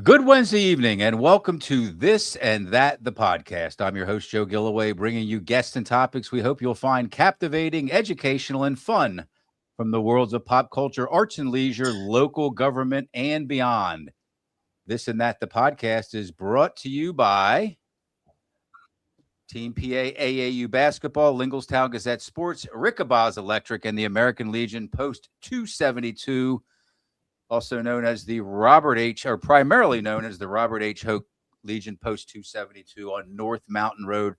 Good Wednesday evening, and welcome to This and That, the podcast. I'm your host, Joe Gilloway, bringing you guests and topics we hope you'll find captivating, educational, and fun from the worlds of pop culture, arts and leisure, local government, and beyond. This and That, the podcast is brought to you by Team PA AAU Basketball, Lingelstown Gazette Sports, Rickaba's Electric, and the American Legion Post 272, also known as the Robert H., or primarily known as the Robert H. Hoke Legion Post 272 on North Mountain Road.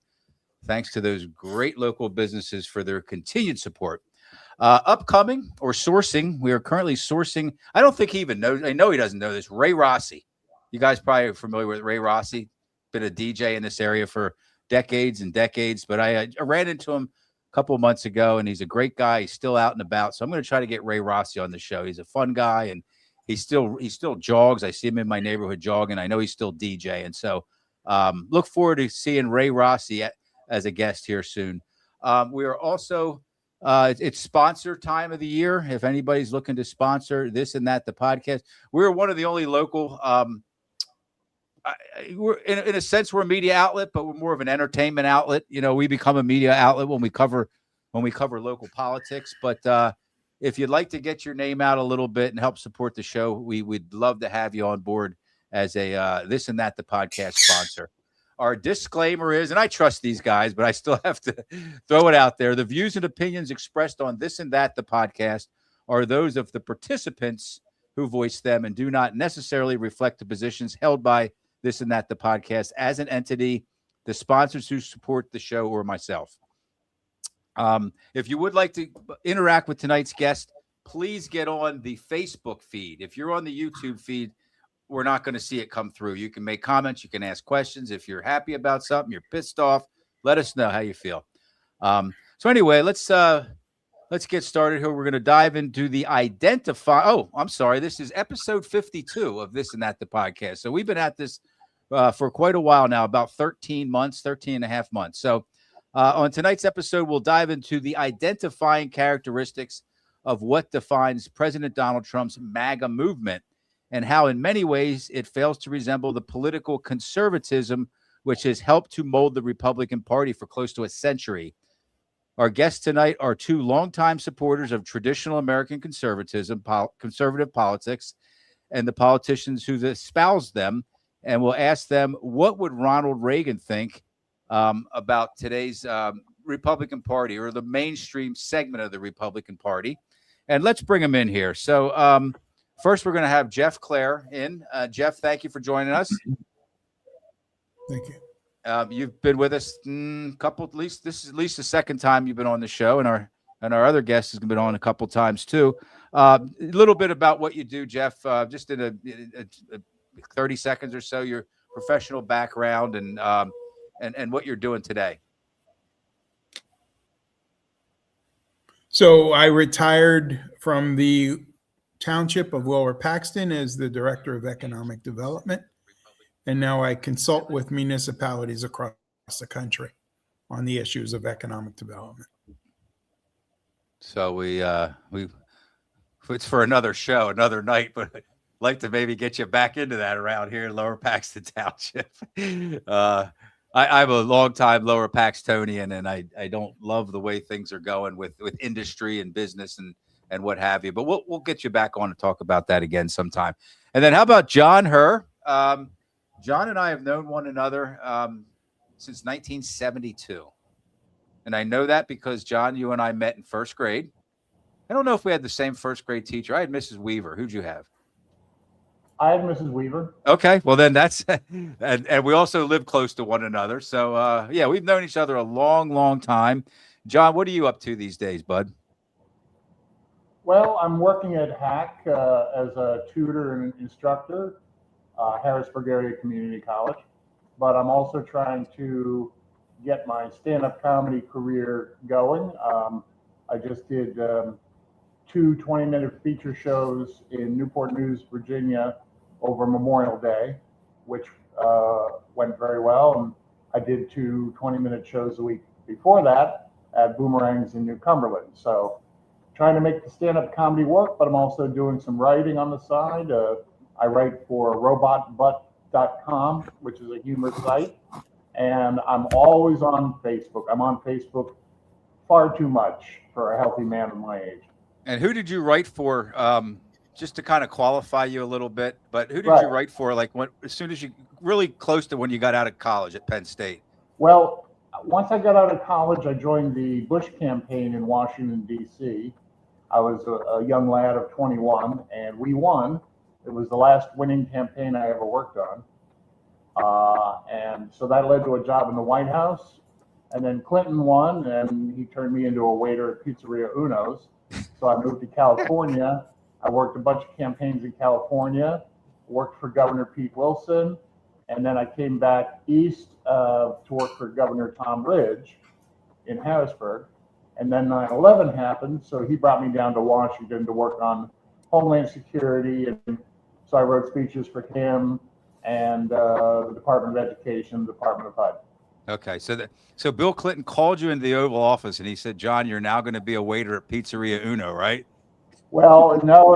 Thanks to those great local businesses for their continued support. Upcoming or sourcing, we are currently sourcing. I don't think he even knows. I know he doesn't know this. Ray Rossi. You guys probably are familiar with Ray Rossi. Been a DJ in this area for decades and decades, but I ran into him a couple of months ago, and he's a great guy. He's still out and about, so I'm going to try to get Ray Rossi on the show. He's a fun guy, and he still jogs. I see him in my neighborhood jogging. I know he's still DJ, and so look forward to seeing Ray Rossi as a guest here soon. We are also it's sponsor time of the year. If anybody's looking to sponsor This and That, the podcast, we're one of the only local. We're in a sense we're a media outlet, but we're more of an entertainment outlet. You know, we become a media outlet when we cover local politics. But if you'd like to get your name out a little bit and help support the show, we'd love to have you on board as a This and That, the podcast sponsor. Our disclaimer is, and I trust these guys, but I still have to throw it out there. The views and opinions expressed on This and That, the podcast, are those of the participants who voice them and do not necessarily reflect the positions held by This and That, the podcast, as an entity, the sponsors who support the show, or myself. If you would like to interact with tonight's guest, please get on the Facebook feed. If you're on the YouTube feed, we're not going to see it come through. You can make comments. You can ask questions. If you're happy about something, you're pissed off, let us know how you feel. So anyway, let's get started here. We're going to dive into the identify. Oh, I'm sorry. This is episode 52 of This and That, the podcast. So we've been at this for quite a while now, about 13 and a half months. So on tonight's episode, we'll dive into the identifying characteristics of what defines President Donald Trump's MAGA movement and how in many ways it fails to resemble the political conservatism which has helped to mold the Republican Party for close to a century. Our guests tonight are two longtime supporters of traditional American conservatism, conservative politics, and the politicians who espouse them. And we'll ask them, what would Ronald Reagan think about today's Republican Party, or the mainstream segment of the Republican Party? And let's bring them in here. So first, we're going to have Jeff Clare in. Jeff, thank you for joining us. Thank you. You've been with us this is at least the second time you've been on the show, and our other guest has been on a couple times too. A little bit about what you do, Jeff, just in a 30 seconds or so, your professional background and what you're doing today. So I retired from the Township of Lower Paxton as the Director of Economic Development. And now I consult with municipalities across the country on the issues of economic development. So we it's for another show, another night, but I'd like to maybe get you back into that around here in Lower Paxton Township. I'm a longtime Lower Paxtonian, and I don't love the way things are going with industry and business and what have you. But we'll get you back on to talk about that again sometime. And then how about John Herr? John and I have known one another since 1972. And I know that because, John, you and I met in first grade. I don't know if we had the same first grade teacher. I had Mrs. Weaver. Who'd you have? I had Mrs. Weaver. Okay. Well, then that's and we also live close to one another. So, yeah, we've known each other a long, long time. John, what are you up to these days, bud? Well, I'm working at HACK as a tutor and instructor, Harrisburg Area Community College. But I'm also trying to get my stand-up comedy career going. I just did 2 20-minute feature shows in Newport News, Virginia over Memorial Day, which went very well. And I did 2 20-minute shows a week before that at Boomerangs in New Cumberland. So trying to make the stand-up comedy work, but I'm also doing some writing on the side. I write for robotbutt.com, which is a humor site. And I'm always on Facebook. I'm on Facebook far too much for a healthy man of my age. And who did you write for? Just to kind of qualify you a little bit, but who did you write for? Like as soon as you really close to when you got out of college at Penn State? Well, once I got out of college, I joined the Bush campaign in Washington, D.C. I was a young lad of 21, and we won. It was the last winning campaign I ever worked on. And so that led to a job in the White House. And then Clinton won, and he turned me into a waiter at Pizzeria Uno's. So I moved to California. I worked a bunch of campaigns in California, worked for Governor Pete Wilson, and then I came back east to work for Governor Tom Ridge in Harrisburg. And then 9/11 happened, so he brought me down to Washington to work on Homeland Security. And so I wrote speeches for him and the Department of Education, the Department of HUD. Okay, so Bill Clinton called you into the Oval Office and he said, "John, you're now going to be a waiter at Pizzeria Uno, right?" Well, no.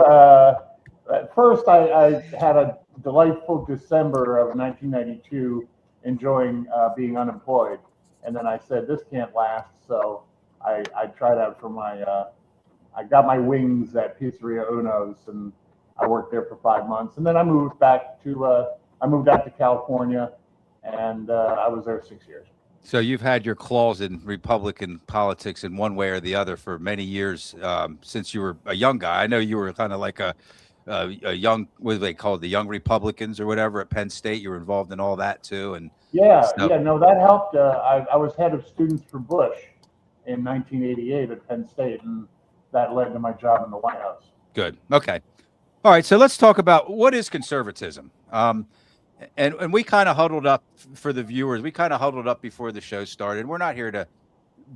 At first, I had a delightful December of 1992, enjoying being unemployed, and then I said, "This can't last." So I tried out for I got my wings at Pizzeria Uno's, and I worked there for 5 months, and then I moved back to I moved out to California, and I was there 6 years. So you've had your claws in Republican politics in one way or the other for many years, since you were a young guy. I know you were kind of like a young, what do they call it, the young Republicans or whatever at Penn State. You were involved in all that too, and no, that helped. I was head of students for Bush in 1988 at Penn State, and that led to my job in the White House. Good. Okay. All right. So let's talk about what is conservatism. And we kind of huddled up for the viewers. We kind of huddled up before the show started. We're not here to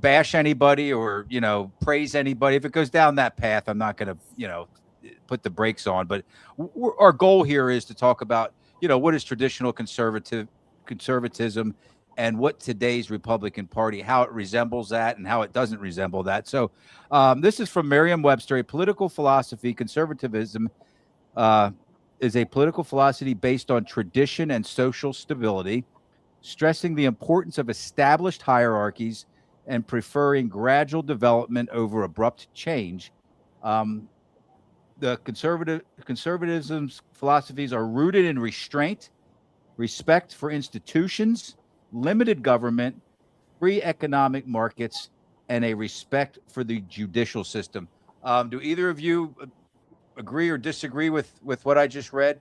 bash anybody or, praise anybody. If it goes down that path, I'm not going to, put the brakes on. But our goal here is to talk about, what is traditional conservatism and what today's Republican Party, how it resembles that and how it doesn't resemble that. So this is from Merriam-Webster, a political philosophy. Conservatism is a political philosophy based on tradition and social stability, stressing the importance of established hierarchies and preferring gradual development over abrupt change. The conservatism's philosophies are rooted in restraint, respect for institutions, limited government, free economic markets, and a respect for the judicial system. Do either of you agree or disagree with what I just read?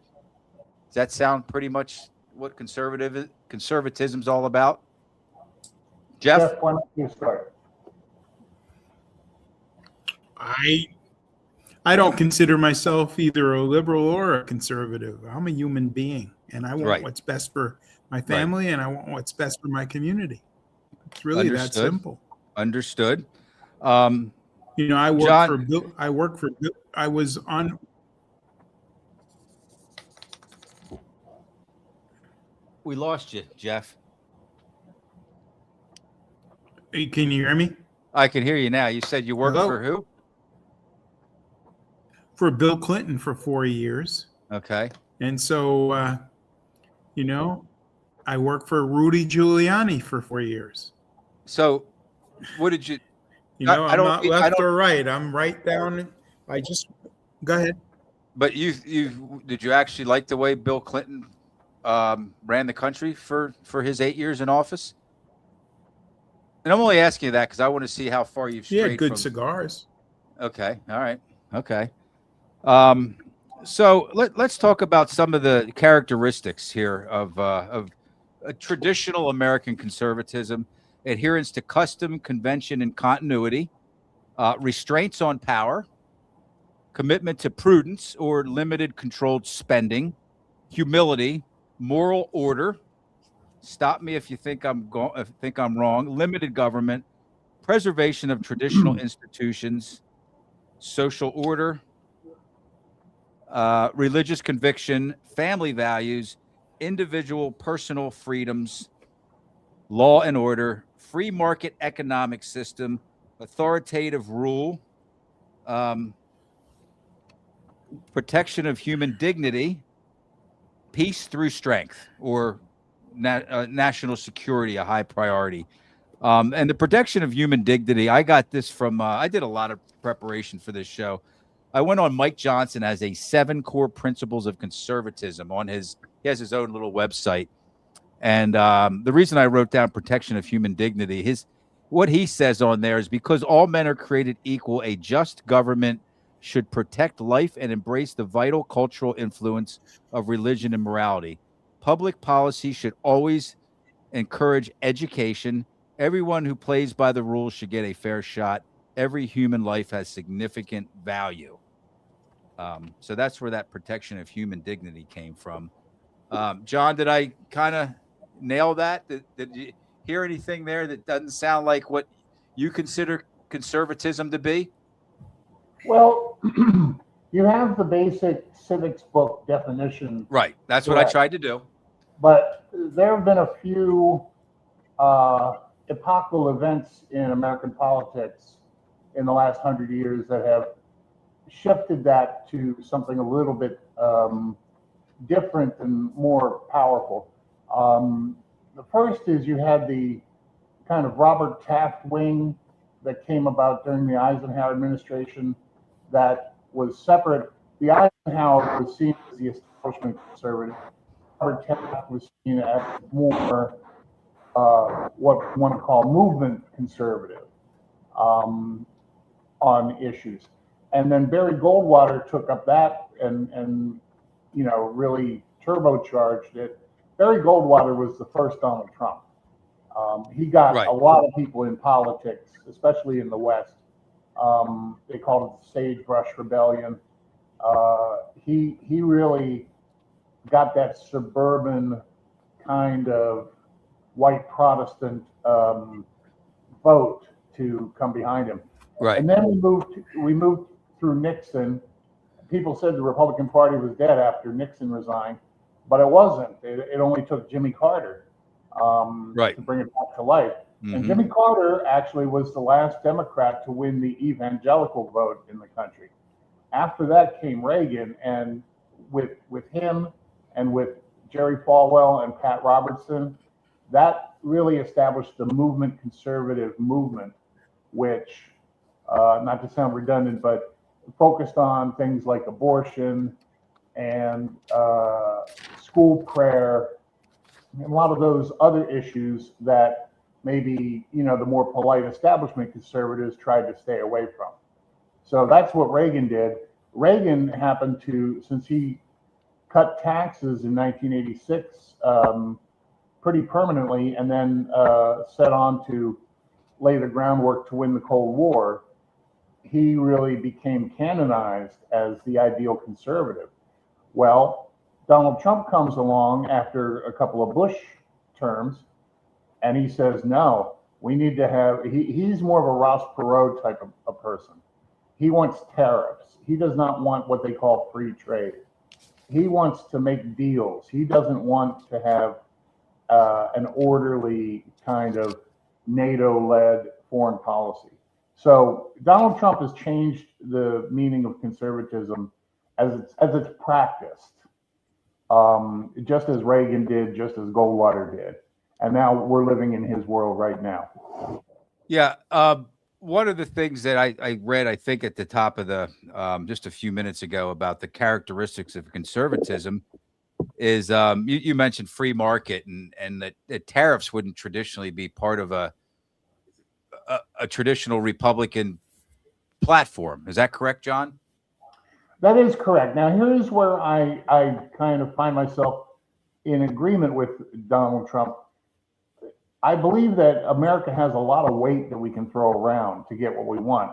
Does that sound pretty much what conservatism's all about? Jeff, why don't you start? I don't consider myself either a liberal or a conservative. I'm a human being, and I want what's best for my family, and I want what's best for my community. It's really that simple. Understood. I work John, for Bill. I was on. We lost you, Jeff. Can you hear me? I can hear you now. You said you worked for who? For Bill Clinton for 4 years. Okay. And so, I worked for Rudy Giuliani for 4 years. So, what did you? I'm not left or right. I'm right down. Go ahead. But did you actually like the way Bill Clinton ran the country for his 8 years in office? And I'm only asking you that because I want to see how far you've strayed. Yeah, good cigars. Okay. All right. Okay. So let's talk about some of the characteristics here of a traditional American conservatism: adherence to custom, convention, and continuity, restraints on power, commitment to prudence or limited controlled spending, humility, moral order. Stop me if you think I'm wrong. Limited government, preservation of traditional institutions, social order, religious conviction, family values, individual personal freedoms, law and order, free market economic system, authoritative rule, protection of human dignity, peace through strength, or national security a high priority. And the protection of human dignity. I got this from. I did a lot of preparation for this show. I went on Mike Johnson as a 7 core principles of conservatism on his. He has his own little website, and the reason I wrote down protection of human dignity, what he says on there is, because all men are created equal, a just government should protect life and embrace the vital cultural influence of religion and morality. Public policy should always encourage education. Everyone who plays by the rules should get a fair shot. Every human life has significant value. So that's where that protection of human dignity came from. John, did I kind of nail that? Did you hear anything there that doesn't sound like what you consider conservatism to be? Well, you have the basic civics book definition. Right. That's what I tried to do. But there have been a few epochal events in American politics in the last 100 years that have shifted that to something a little bit different and more powerful. The first is you had the kind of Robert Taft wing that came about during the Eisenhower administration that was separate. The Eisenhower was seen as the establishment conservative. Robert Taft was seen as more what one would call movement conservative on issues. And then Barry Goldwater took up that and really turbocharged it. Barry Goldwater was the first Donald Trump. He got a lot of people in politics, especially in the West. They called it the Sagebrush Rebellion. He really got that suburban kind of white Protestant vote to come behind him. Right. And then we moved through Nixon. People said the Republican Party was dead after Nixon resigned, but it wasn't. It only took Jimmy Carter to bring it back to life. Mm-hmm. And Jimmy Carter actually was the last Democrat to win the evangelical vote in the country. After that came Reagan, and with him and with Jerry Falwell and Pat Robertson, that really established the movement conservative movement, which, not to sound redundant, but focused on things like abortion and school prayer, and a lot of those other issues that maybe, the more polite establishment conservatives tried to stay away from. So that's what Reagan did. Reagan happened to, since he cut taxes in 1986 pretty permanently, and then set on to lay the groundwork to win the Cold War, he really became canonized as the ideal conservative. Well, Donald Trump comes along after a couple of Bush terms, and he says, no, we need to have, he's more of a Ross Perot type of a person. He wants tariffs. He does not want what they call free trade. He wants to make deals. He doesn't want to have an orderly kind of NATO-led foreign policy. So Donald Trump has changed the meaning of conservatism as it's practiced, just as Reagan did, just as Goldwater did. And now we're living in his world right now. Yeah. One of the things that I read, I think at the top of the, just a few minutes ago, about the characteristics of conservatism is you mentioned free market, and that tariffs wouldn't traditionally be part of a traditional Republican platform. Is that correct, John? That is correct. Now, here's where I kind of find myself in agreement with Donald Trump. I believe that America has a lot of weight that we can throw around to get what we want,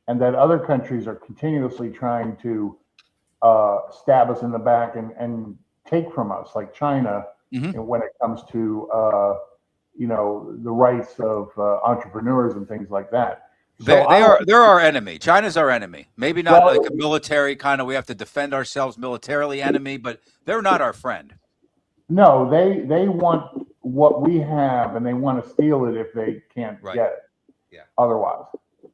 and that other countries are continuously trying to stab us in the back and take from us, like China, when it comes to the rights of entrepreneurs and things like that. So they're our enemy. China's our enemy. Maybe not like a military kind of, we have to defend ourselves militarily enemy, but they're not our friend. No, they want what we have, and they want to steal it if they can't get it otherwise.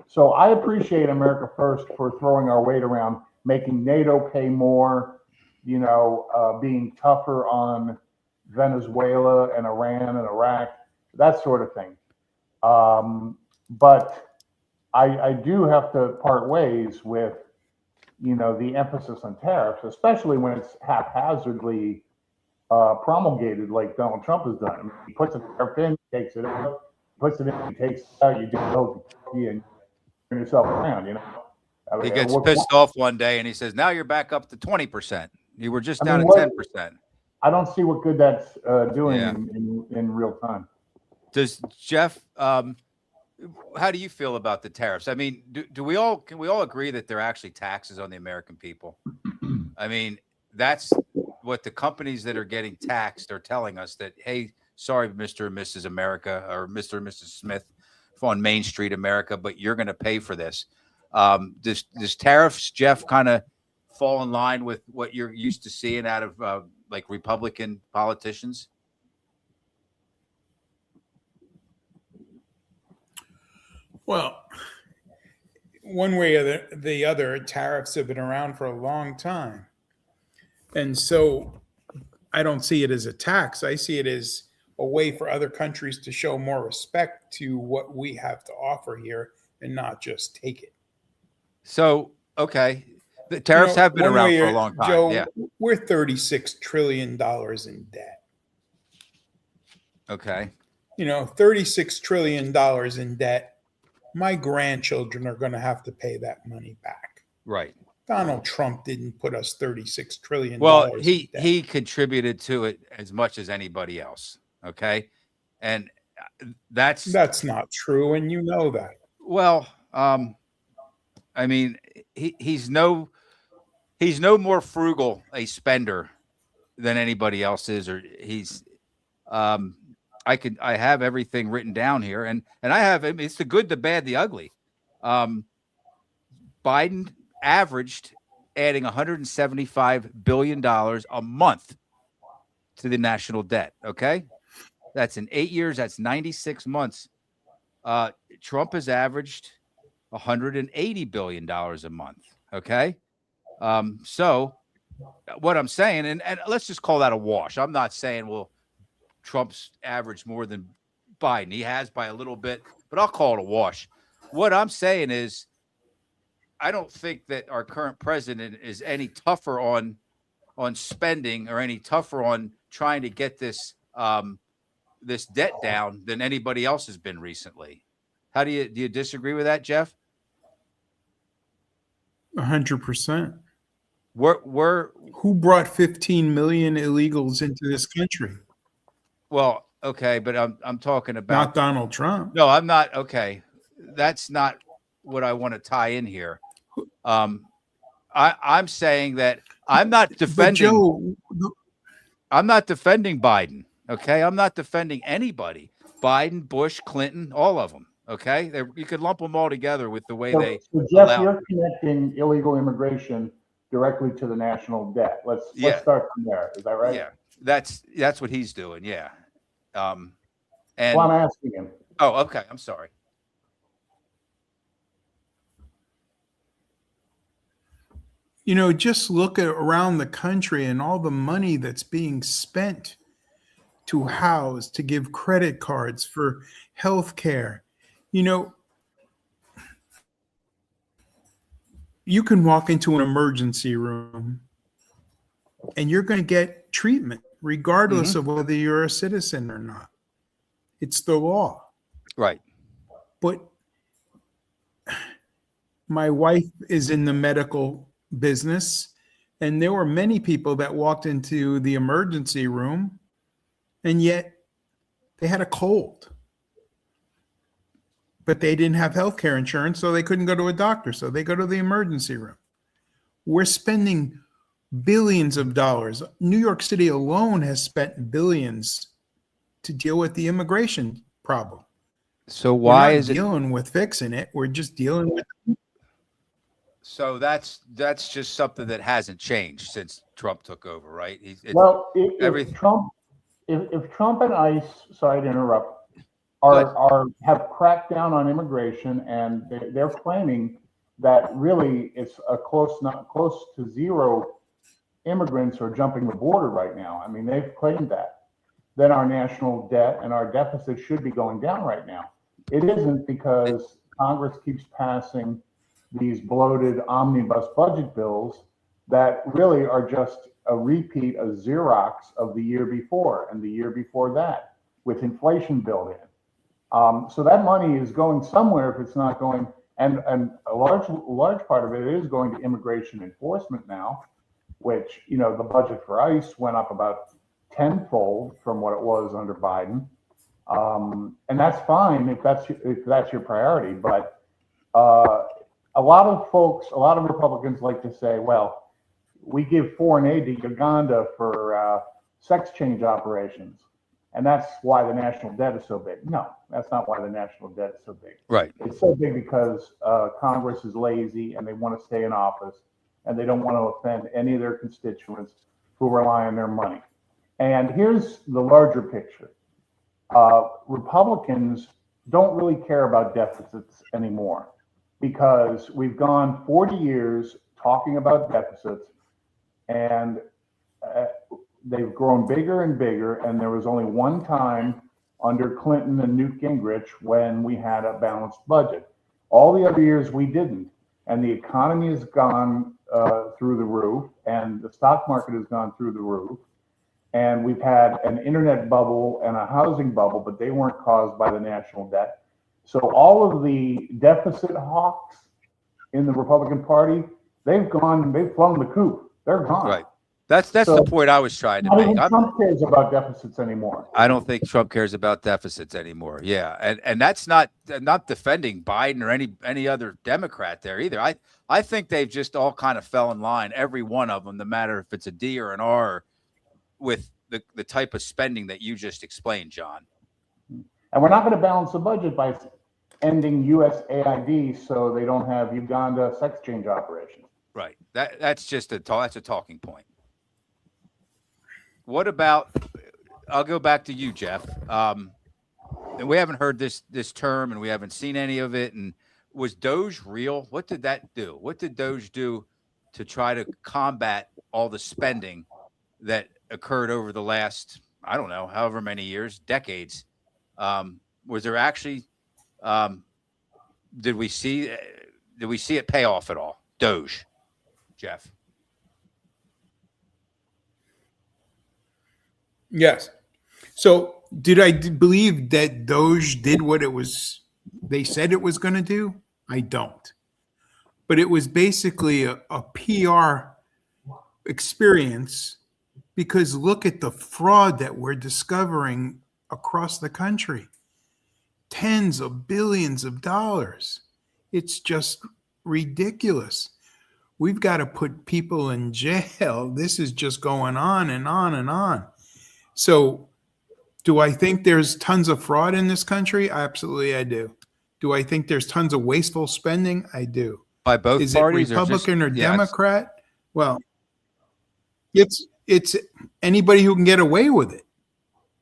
So I appreciate America First for throwing our weight around, making NATO pay more, being tougher on Venezuela and Iran and Iraq, that sort of thing. But I do have to part ways with, the emphasis on tariffs, especially when it's haphazardly promulgated like Donald Trump has done. I mean, he puts a tariff in, takes it out, puts it in, he takes it out, you do the and turn yourself around, He gets pissed off one day and he says, now you're back up to 20%. You were just down at 10%. I don't see what good that's doing in real time. Does Jeff, how do you feel about the tariffs? I mean, can we all agree that they're actually taxes on the American people? I mean, that's what the companies that are getting taxed are telling us, that, hey, sorry, Mr. and Mrs. America, or Mr. and Mrs. Smith on Main Street America, but you're going to pay for this. Does tariffs, Jeff, kind of fall in line with what you're used to seeing out of like Republican politicians? Well, one way or the other, tariffs have been around for a long time. And so I don't see it as a tax. I see it as a way for other countries to show more respect to what we have to offer here and not just take it. So, okay. The tariffs have been around for a long time. Joe, we're $36 trillion in debt. Okay. $36 trillion in debt. My grandchildren are going to have to pay that money back. Right. Donald Trump didn't put us $36 trillion. Well, he contributed to it as much as anybody else. Okay. And that's not true. And you know that. Well, I mean, he's no more frugal a spender than anybody else is, or he's, I have everything written down here, and I have, it's the good, the bad, the ugly. Biden averaged adding $175 billion a month to the national debt. Okay. That's in 8 years. That's 96 months. Trump has averaged $180 billion a month. Okay. So what I'm saying, and let's just call that a wash. I'm not saying, well, Trump's averaged more than Biden. He has by a little bit, but I'll call it a wash. What I'm saying is, I don't think that our current president is any tougher on spending or any tougher on trying to get this this debt down than anybody else has been recently. How do you disagree with that, Jeff? 100%. Who brought 15 million illegals into this country? Well, okay, but I'm talking about not Donald Trump. No, I'm not. Okay, that's not what I want to tie in here. I'm saying that I'm not defending. Joe, I'm not defending Biden. Okay, I'm not defending anybody. Biden, Bush, Clinton, all of them. Okay, you could lump them all together with the way they. So Jeff, you're connecting illegal immigration directly to the national debt. Let's start from there. Is that right? Yeah, that's what he's doing. Yeah. And well, I'm asking him. Oh, okay. I'm sorry. Just look at around the country and all the money that's being spent to house, to give credit cards for health care. You can walk into an emergency room and you're going to get treatment regardless of whether you're a citizen or not. It's the law. Right. But my wife is in the medical business, and there were many people that walked into the emergency room, and yet they had a cold. But they didn't have health care insurance, so they couldn't go to a doctor, so they go to the emergency room. We're spending billions of dollars. New York City alone has spent billions to deal with the immigration problem. So why is it dealing with fixing it? We're just dealing with it. So that's just something that hasn't changed since Trump took over, right? If Trump and ICE, sorry to interrupt, have cracked down on immigration, and they're claiming that really it's a close to zero immigrants are jumping the border right now. I mean, they've claimed that. Then our national debt and our deficit should be going down right now. It isn't, because Congress keeps passing these bloated omnibus budget bills that really are just a repeat, a Xerox of the year before and the year before that, with inflation built in. So that money is going somewhere if it's not going, and a large part of it is going to immigration enforcement now, which, you know, the budget for ICE went up about tenfold from what it was under Biden. And that's fine if that's your priority. But a lot of Republicans like to say, well, we give foreign aid to Uganda for sex change operations, and that's why the national debt is so big. No, that's not why the national debt is so big. Right. It's so big because Congress is lazy and they want to stay in office, and they don't want to offend any of their constituents who rely on their money. And here's the larger picture. Republicans don't really care about deficits anymore, because we've gone 40 years talking about deficits, and they've grown bigger and bigger. And there was only one time under Clinton and Newt Gingrich when we had a balanced budget. All the other years we didn't. And the economy has gone through the roof, and the stock market has gone through the roof. And we've had an internet bubble and a housing bubble, but they weren't caused by the national debt. So all of the deficit hawks in the Republican Party, they've flown the coop. They're gone. Right. That's So, the point I was trying to not make. even Trump cares about deficits anymore. I don't think Trump cares about deficits anymore. Yeah, and that's not defending Biden or any other Democrat there either. I think they've just all kind of fell in line, every one of them, no matter if it's a D or an R, with the type of spending that you just explained, John. And we're not going to balance the budget by ending USAID so they don't have Uganda sex change operations. Right. That's just that's a talking point. What about? I'll go back to you, Jeff. And we haven't heard this term, and we haven't seen any of it. And was Doge real? What did that do? What did Doge do to try to combat all the spending that occurred over the last, I don't know, however many years, decades? Was there actually? Did we see it pay off at all? Doge, Jeff. Yes. So did I believe that Doge did what they said it was going to do? I don't. But it was basically a PR experience, because look at the fraud that we're discovering across the country. Tens of billions of dollars. It's just ridiculous. We've got to put people in jail. This is just going on and on and on. So do I think there's tons of fraud in this country? Absolutely, I do. Do I think there's tons of wasteful spending? I do. By both Is parties, it Republican or yes. Democrat? Well, it's anybody who can get away with it.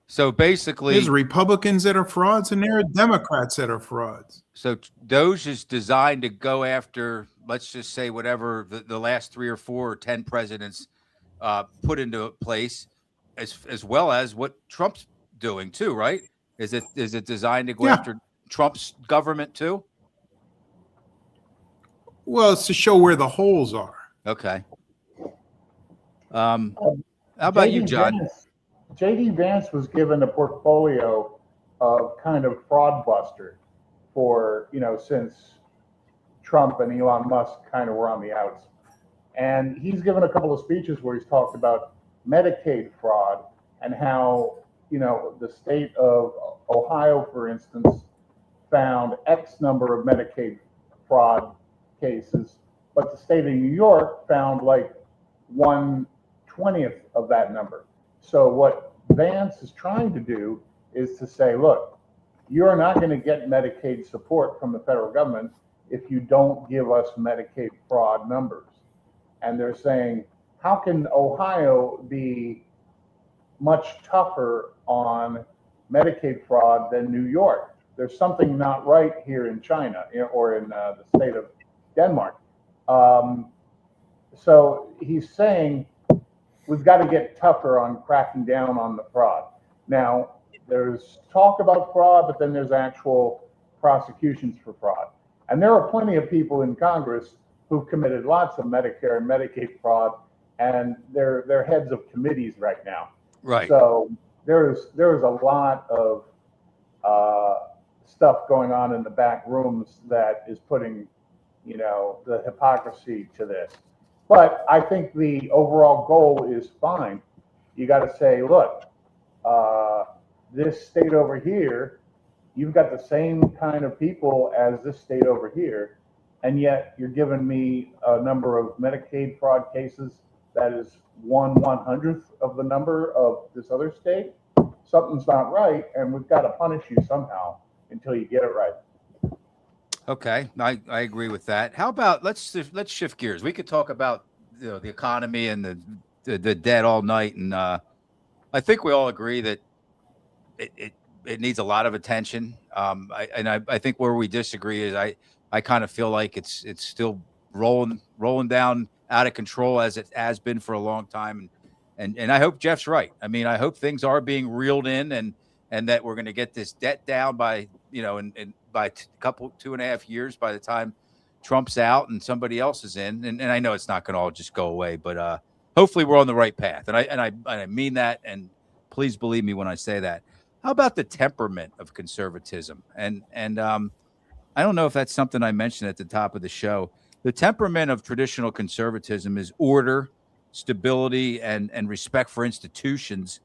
So basically, there's Republicans that are frauds and there are Democrats that are frauds. So Doge is designed to go after, let's just say, whatever the last 3 or 4 or 10 presidents put into place, as well as what Trump's doing too, right? Is it designed to go after Trump's government too? Well, it's to show where the holes are. Okay. How about you, John? J.D. Vance was given a portfolio of kind of fraud buster for, since Trump and Elon Musk kind of were on the outs. And he's given a couple of speeches where he's talked about Medicaid fraud and how, the state of Ohio, for instance, found X number of Medicaid fraud cases, but the state of New York found like 1/20th of that number. So what Vance is trying to do is to say, look, you're not going to get Medicaid support from the federal government if you don't give us Medicaid fraud numbers. And they're saying, how can Ohio be much tougher on Medicaid fraud than New York? There's something not right here in China or in the state of Denmark. So he's saying, we've got to get tougher on cracking down on the fraud. Now, there's talk about fraud, but then there's actual prosecutions for fraud. And there are plenty of people in Congress who've committed lots of Medicare and Medicaid fraud, and they're heads of committees right now. Right. So there's a lot of stuff going on in the back rooms that is putting, the hypocrisy to this. But I think the overall goal is fine. You got to say, look, this state over here, you've got the same kind of people as this state over here, and yet you're giving me a number of Medicaid fraud cases that is 1/100th of the number of this other state. Something's not right, and we've got to punish you somehow until you get it right. Okay, I agree with that. How about let's shift gears. We could talk about the economy and the debt all night, and I think we all agree that it needs a lot of attention. I think where we disagree is I kind of feel like it's still rolling down out of control as it has been for a long time, and I hope Jeff's right. I mean, I hope things are being reeled in, and that we're going to get this debt down by by 2.5 years by the time Trump's out and somebody else is in. And I know it's not going to all just go away, but hopefully we're on the right path. And I mean that, and please believe me when I say that. How about the temperament of conservatism? And I don't know if that's something I mentioned at the top of the show. The temperament of traditional conservatism is order, stability, and respect for institutions.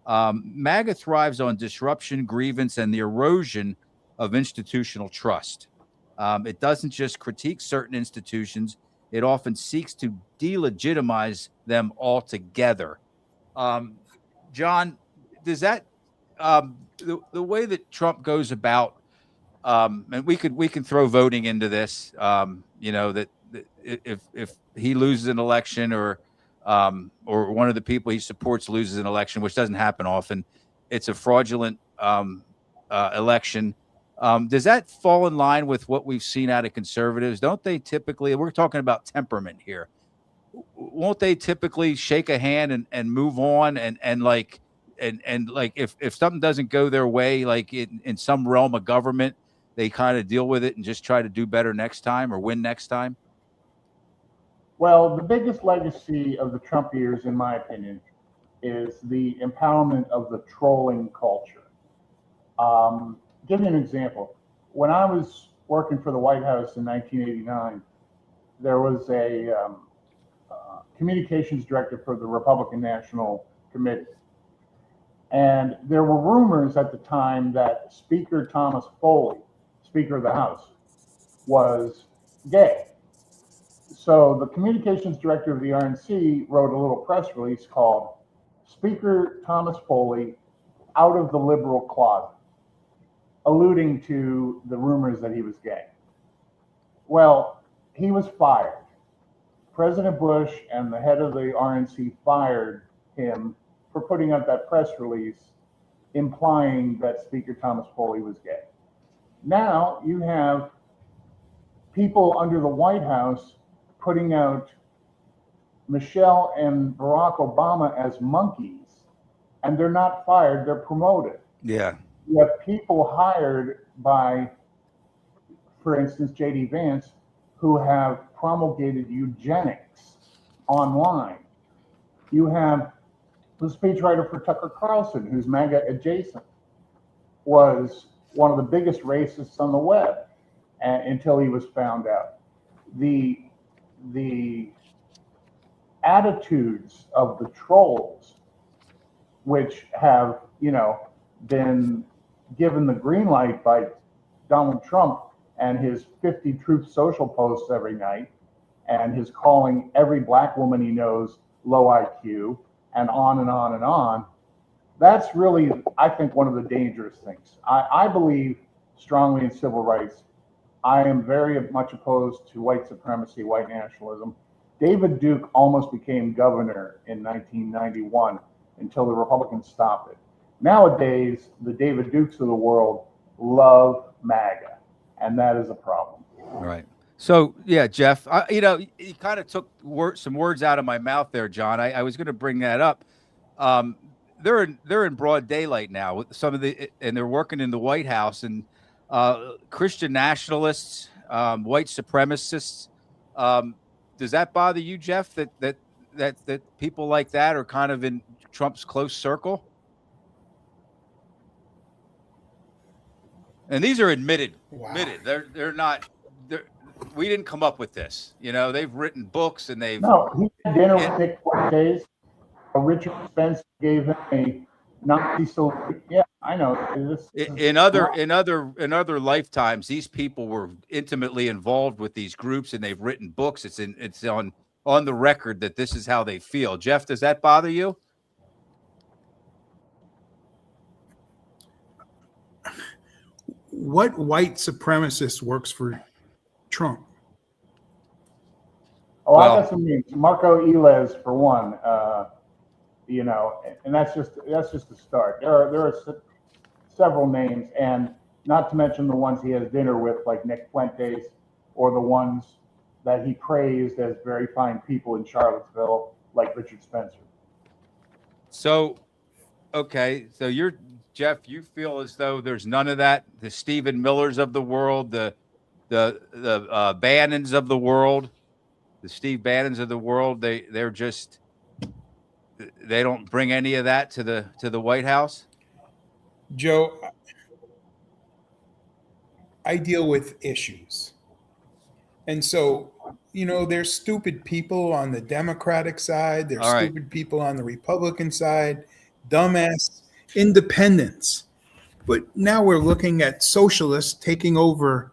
MAGA thrives on disruption, grievance, and the erosion of institutional trust. It doesn't just critique certain institutions, it often seeks to delegitimize them altogether. John, does that the way that Trump goes about, and we can throw voting into this, that if he loses an election or one of the people he supports loses an election, which doesn't happen often, it's a fraudulent election. Does that fall in line with what we've seen out of conservatives? Don't they typically, we're talking about temperament here, won't they typically shake a hand and move on and like if something doesn't go their way, like in some realm of government, they kind of deal with it and just try to do better next time or win next time? Well, the biggest legacy of the Trump years, in my opinion, is the empowerment of the trolling culture. Give you an example. When I was working for the White House in 1989, there was a communications director for the Republican National Committee. And there were rumors at the time that Speaker Thomas Foley, Speaker of the House, was gay. So the communications director of the RNC wrote a little press release called Speaker Thomas Foley Out of the Liberal Closet, alluding to the rumors that he was gay. Well, he was fired. President Bush and the head of the RNC fired him for putting out that press release implying that Speaker Thomas Foley was gay. Now you have people under the White House putting out Michelle and Barack Obama as monkeys, and they're not fired, they're promoted. Yeah. You have people hired by, for instance, J.D. Vance, who have promulgated eugenics online. You have the speechwriter for Tucker Carlson, who's MAGA adjacent, was one of the biggest racists on the web until he was found out. The attitudes of the trolls, which have, been given the green light by Donald Trump and his 50 Truth Social posts every night, and his calling every black woman he knows low IQ, and on and on and on. That's really, I think, one of the dangerous things. I believe strongly in civil rights. I am very much opposed to white supremacy, white nationalism. David Duke almost became governor in 1991 until the Republicans stopped it. Nowadays, the David Dukes of the world love MAGA, and that is a problem. Right. So yeah, Jeff, you kind of took some words out of my mouth there, John. I was going to bring that up. Um, they're in broad daylight now with some of and they're working in the White House, and Christian nationalists, white supremacists. Um, does that bother you, Jeff? That people like that are kind of in Trump's close circle? And these are admitted. Wow. They're not. We didn't come up with this. They've written books and they've. No, he had dinner with Nick Fuentes. Richard Spencer gave him a Nazi salute. Yeah, I know. In other lifetimes, these people were intimately involved with these groups, and they've written books. It's on the record that this is how they feel. Jeff, does that bother you? What white supremacist works for Trump? Oh, I got some names. Marco Eles, for one. And that's just a start. There are several names, and not to mention the ones he has dinner with, like Nick Fuentes, or the ones that he praised as very fine people in Charlottesville, like Richard Spencer. So, okay, so Jeff, you feel as though there's none of that. The Stephen Millers of the world, the Bannons of the world, the Steve Bannons of the world. They don't bring any of that to the White House. Joe, I deal with issues, and so there's stupid people on the Democratic side. There's stupid people on the Republican side. Dumbass independents. But now we're looking at socialists taking over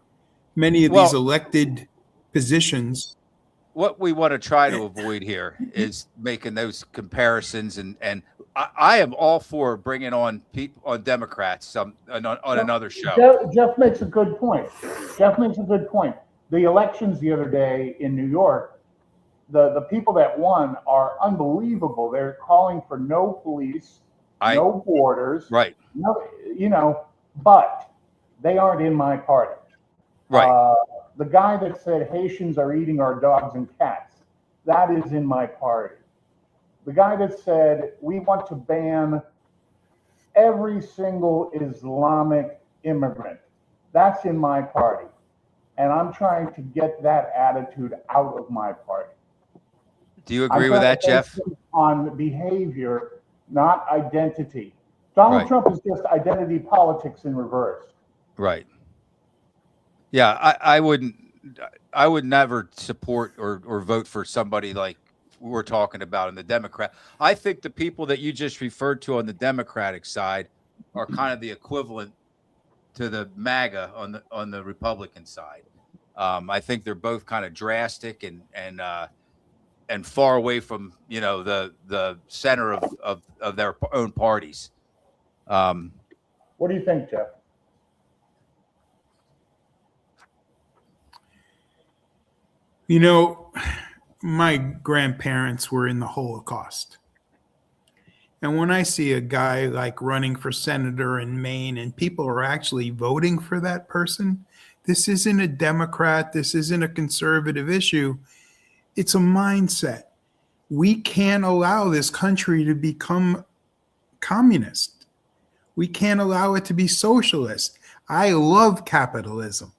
many of these elected positions. What we want to try to avoid here is making those comparisons, and I am all for bringing on people, on Democrats, on another show. Jeff makes a good point. The elections the other day in New York, the people that won are unbelievable. They're calling for no police, no borders, right? No, but they aren't in my party, right? The guy that said Haitians are eating our dogs and cats, that is in my party. The guy that said we want to ban every single Islamic immigrant, that's in my party. And I'm trying to get that attitude out of my party. Do you agree with that, Jeff? On behavior, not identity. Donald Trump is just identity politics in reverse. Right. Yeah, I would never support or vote for somebody like we're talking about in the Democrat. I think the people that you just referred to on the Democratic side are kind of the equivalent to the MAGA on the Republican side. I think they're both kind of drastic and far away from the center of their own parties. What do you think, Jeff? My grandparents were in the Holocaust. And when I see a guy like running for senator in Maine and people are actually voting for that person, this isn't a Democrat, this isn't a conservative issue. It's a mindset. We can't allow this country to become communist. We can't allow it to be socialist. I love capitalism.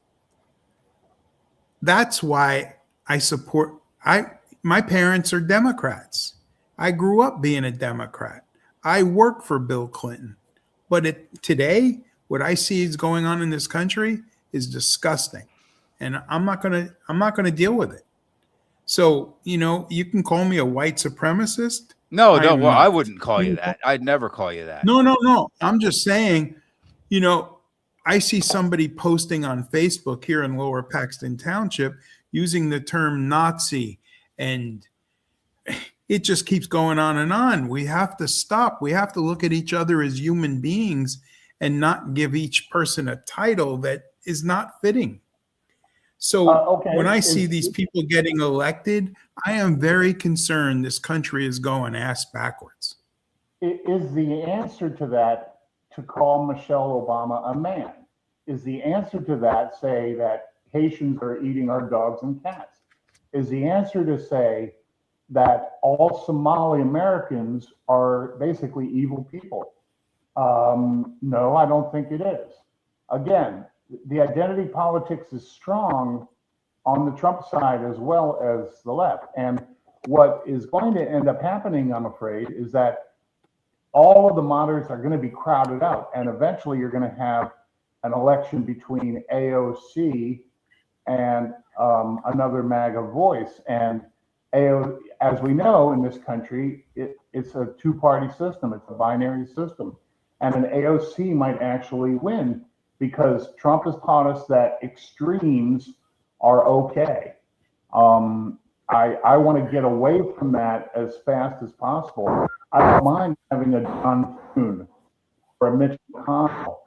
That's why I support. My parents are Democrats. I grew up being a Democrat. I worked for Bill Clinton. But today, what I see is going on in this country is disgusting, and I'm not gonna deal with it. So you can call me a white supremacist. No, well, I wouldn't call you that. I'd never call you that. No. I'm just saying, I see somebody posting on Facebook here in Lower Paxton Township using the term Nazi, and it just keeps going on and on. We have to stop. We have to look at each other as human beings and not give each person a title that is not fitting. So when I see these people getting elected, I am very concerned this country is going ass backwards. Is the answer to that to call Michelle Obama a man? Is the answer to that say that Haitians are eating our dogs and cats? Is the answer to say that all Somali Americans are basically evil people? No, I don't think it is. Again, the identity politics is strong on the Trump side as well as the left. And what is going to end up happening, I'm afraid, is that all of the moderates are going to be crowded out. And eventually you're going to have an election between AOC and another MAGA voice. And as we know in this country, it's a two-party system. It's a binary system. And an AOC might actually win because Trump has taught us that extremes are okay. I want to get away from that as fast as possible. I don't mind having a John Thune or a Mitch McConnell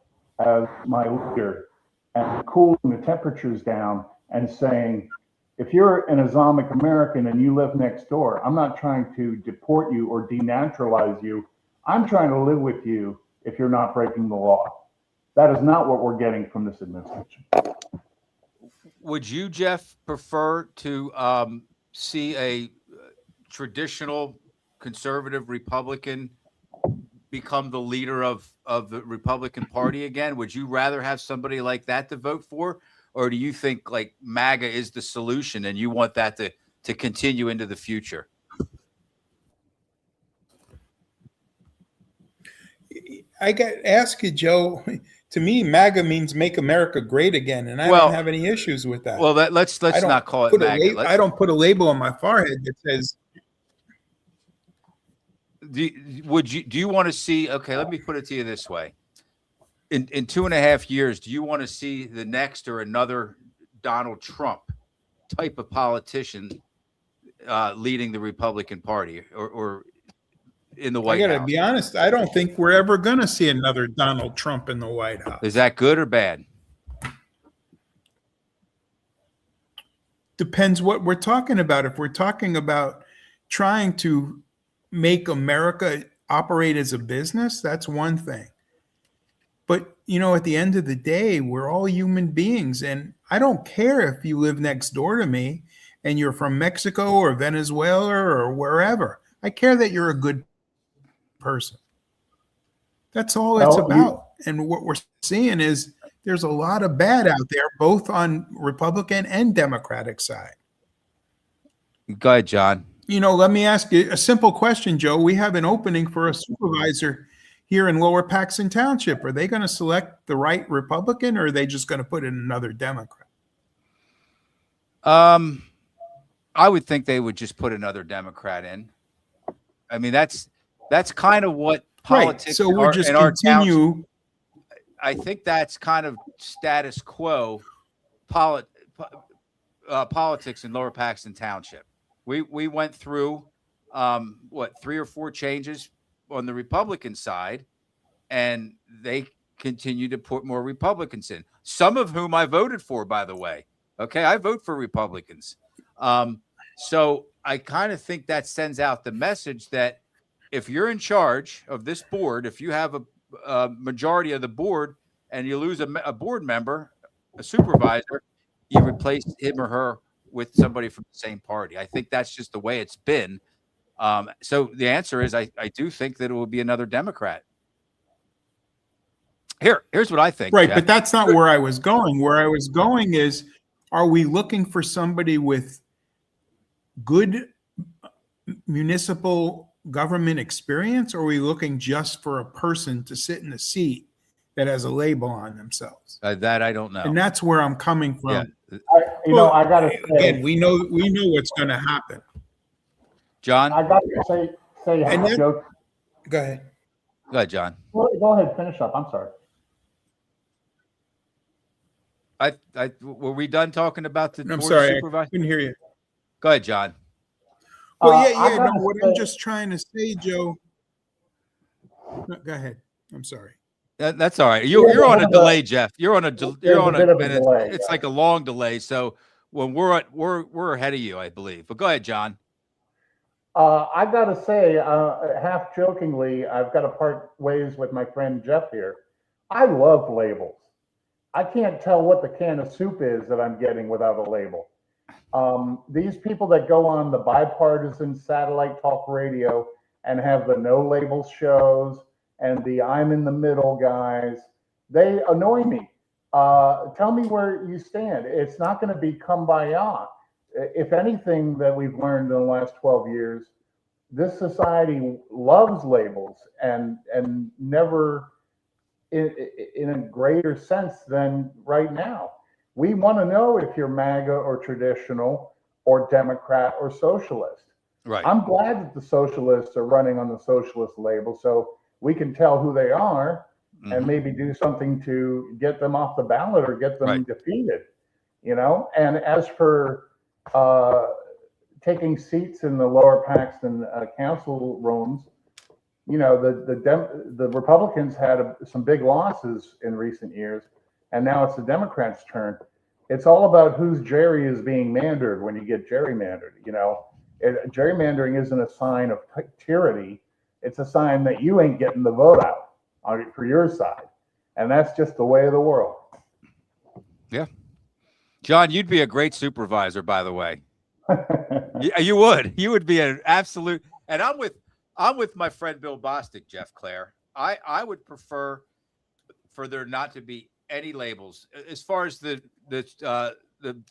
as my leader and cooling the temperatures down and saying, if you're an Islamic American and you live next door, I'm not trying to deport you or denaturalize you. I'm trying to live with you if you're not breaking the law. That is not what we're getting from this administration. Would you, Jeff, prefer to see a traditional conservative Republican become the leader of the Republican Party again? Would you rather have somebody like that to vote for? Or do you think like MAGA is the solution and you want that to continue into the future? I got to ask you, Joe. To me, MAGA means make America great again, and I don't have any issues with that. Well, let's not call it MAGA. I don't put a label on my forehead that says. Do you want to see? Okay, let me put it to you this way: in 2.5 years, do you want to see the next or another Donald Trump type of politician leading the Republican Party, or in the White House? I got to be honest. I don't think we're ever going to see another Donald Trump in the White House. Is that good or bad? Depends what we're talking about. If we're talking about trying to make America operate as a business, that's one thing. But, you know, at the end of the day, we're all human beings. And I don't care if you live next door to me and you're from Mexico or Venezuela or wherever. I care that you're a good person. That's all it's about. And what we're seeing is there's a lot of bad out there, both on Republican and Democratic side. Go ahead, John. You know, let me ask you a simple question, Joe. We have an opening for a supervisor here in Lower Paxton Township. Are they going to select the right Republican, or are they just going to put in another Democrat? I would think they would just put another Democrat in. I mean, that's kind of what politics. Right. So we'll just continue. I think that's kind of status quo politics in Lower Paxton Township. We went through 3 or 4 changes on the Republican side, and they continue to put more Republicans in, some of whom I voted for, by the way. Okay, I vote for Republicans. So I kind of think that sends out the message that if you're in charge of this board, if you have a majority of the board and you lose a board member, a supervisor, you replace him or her with somebody from the same party. I think that's just the way it's been. So the answer is I do think that it will be another Democrat. Here's what I think. Right, Jeff. but that's not where I was going. Where I was going is, are we looking for somebody with good municipal government experience, or are we looking just for a person to sit in a seat that has a label on themselves? That I don't know. And that's where I'm coming from. Yeah. I got to say, again, we know what's going to happen. John? I got to say, Joe. Go ahead. Go ahead, John. Go ahead, finish up. I'm sorry. Were we done talking about the I'm board sorry, supervisor? I couldn't hear you. Go ahead, John. Well, yeah. No, what I'm just trying to say, Joe. No, go ahead. I'm sorry. That's all right. You're on a delay, Jeff. You're on a delay. It's like a long delay. So when we're ahead of you, I believe. But go ahead, John. I got to say, half jokingly, I've got to part ways with my friend Jeff here. I love labels. I can't tell what the can of soup is that I'm getting without a label. These people that go on the bipartisan satellite talk radio and have the no labels shows and the I'm in the middle guys, they annoy me. Tell me where you stand. It's not going to be kumbaya. If anything that we've learned in the last 12 years, this society loves labels and never in a greater sense than right now. We want to know if you're MAGA or traditional or Democrat or socialist. Right. I'm glad that the socialists are running on the socialist label so we can tell who they are and maybe do something to get them off the ballot or get them defeated, you know? And as for taking seats in the lower Paxton council rooms, you know, the Republicans had some big losses in recent years, and now it's the Democrats' turn. It's all about whose Jerry is being mandered when you get gerrymandered. You know, gerrymandering isn't a sign of tyranny; it's a sign that you ain't getting the vote out for your side, and that's just the way of the world. Yeah, John, you'd be a great supervisor, by the way. You would. You would be an absolute. And I'm with my friend Bill Bostic, Jeff Clare. I would prefer for there not to be any labels as far as the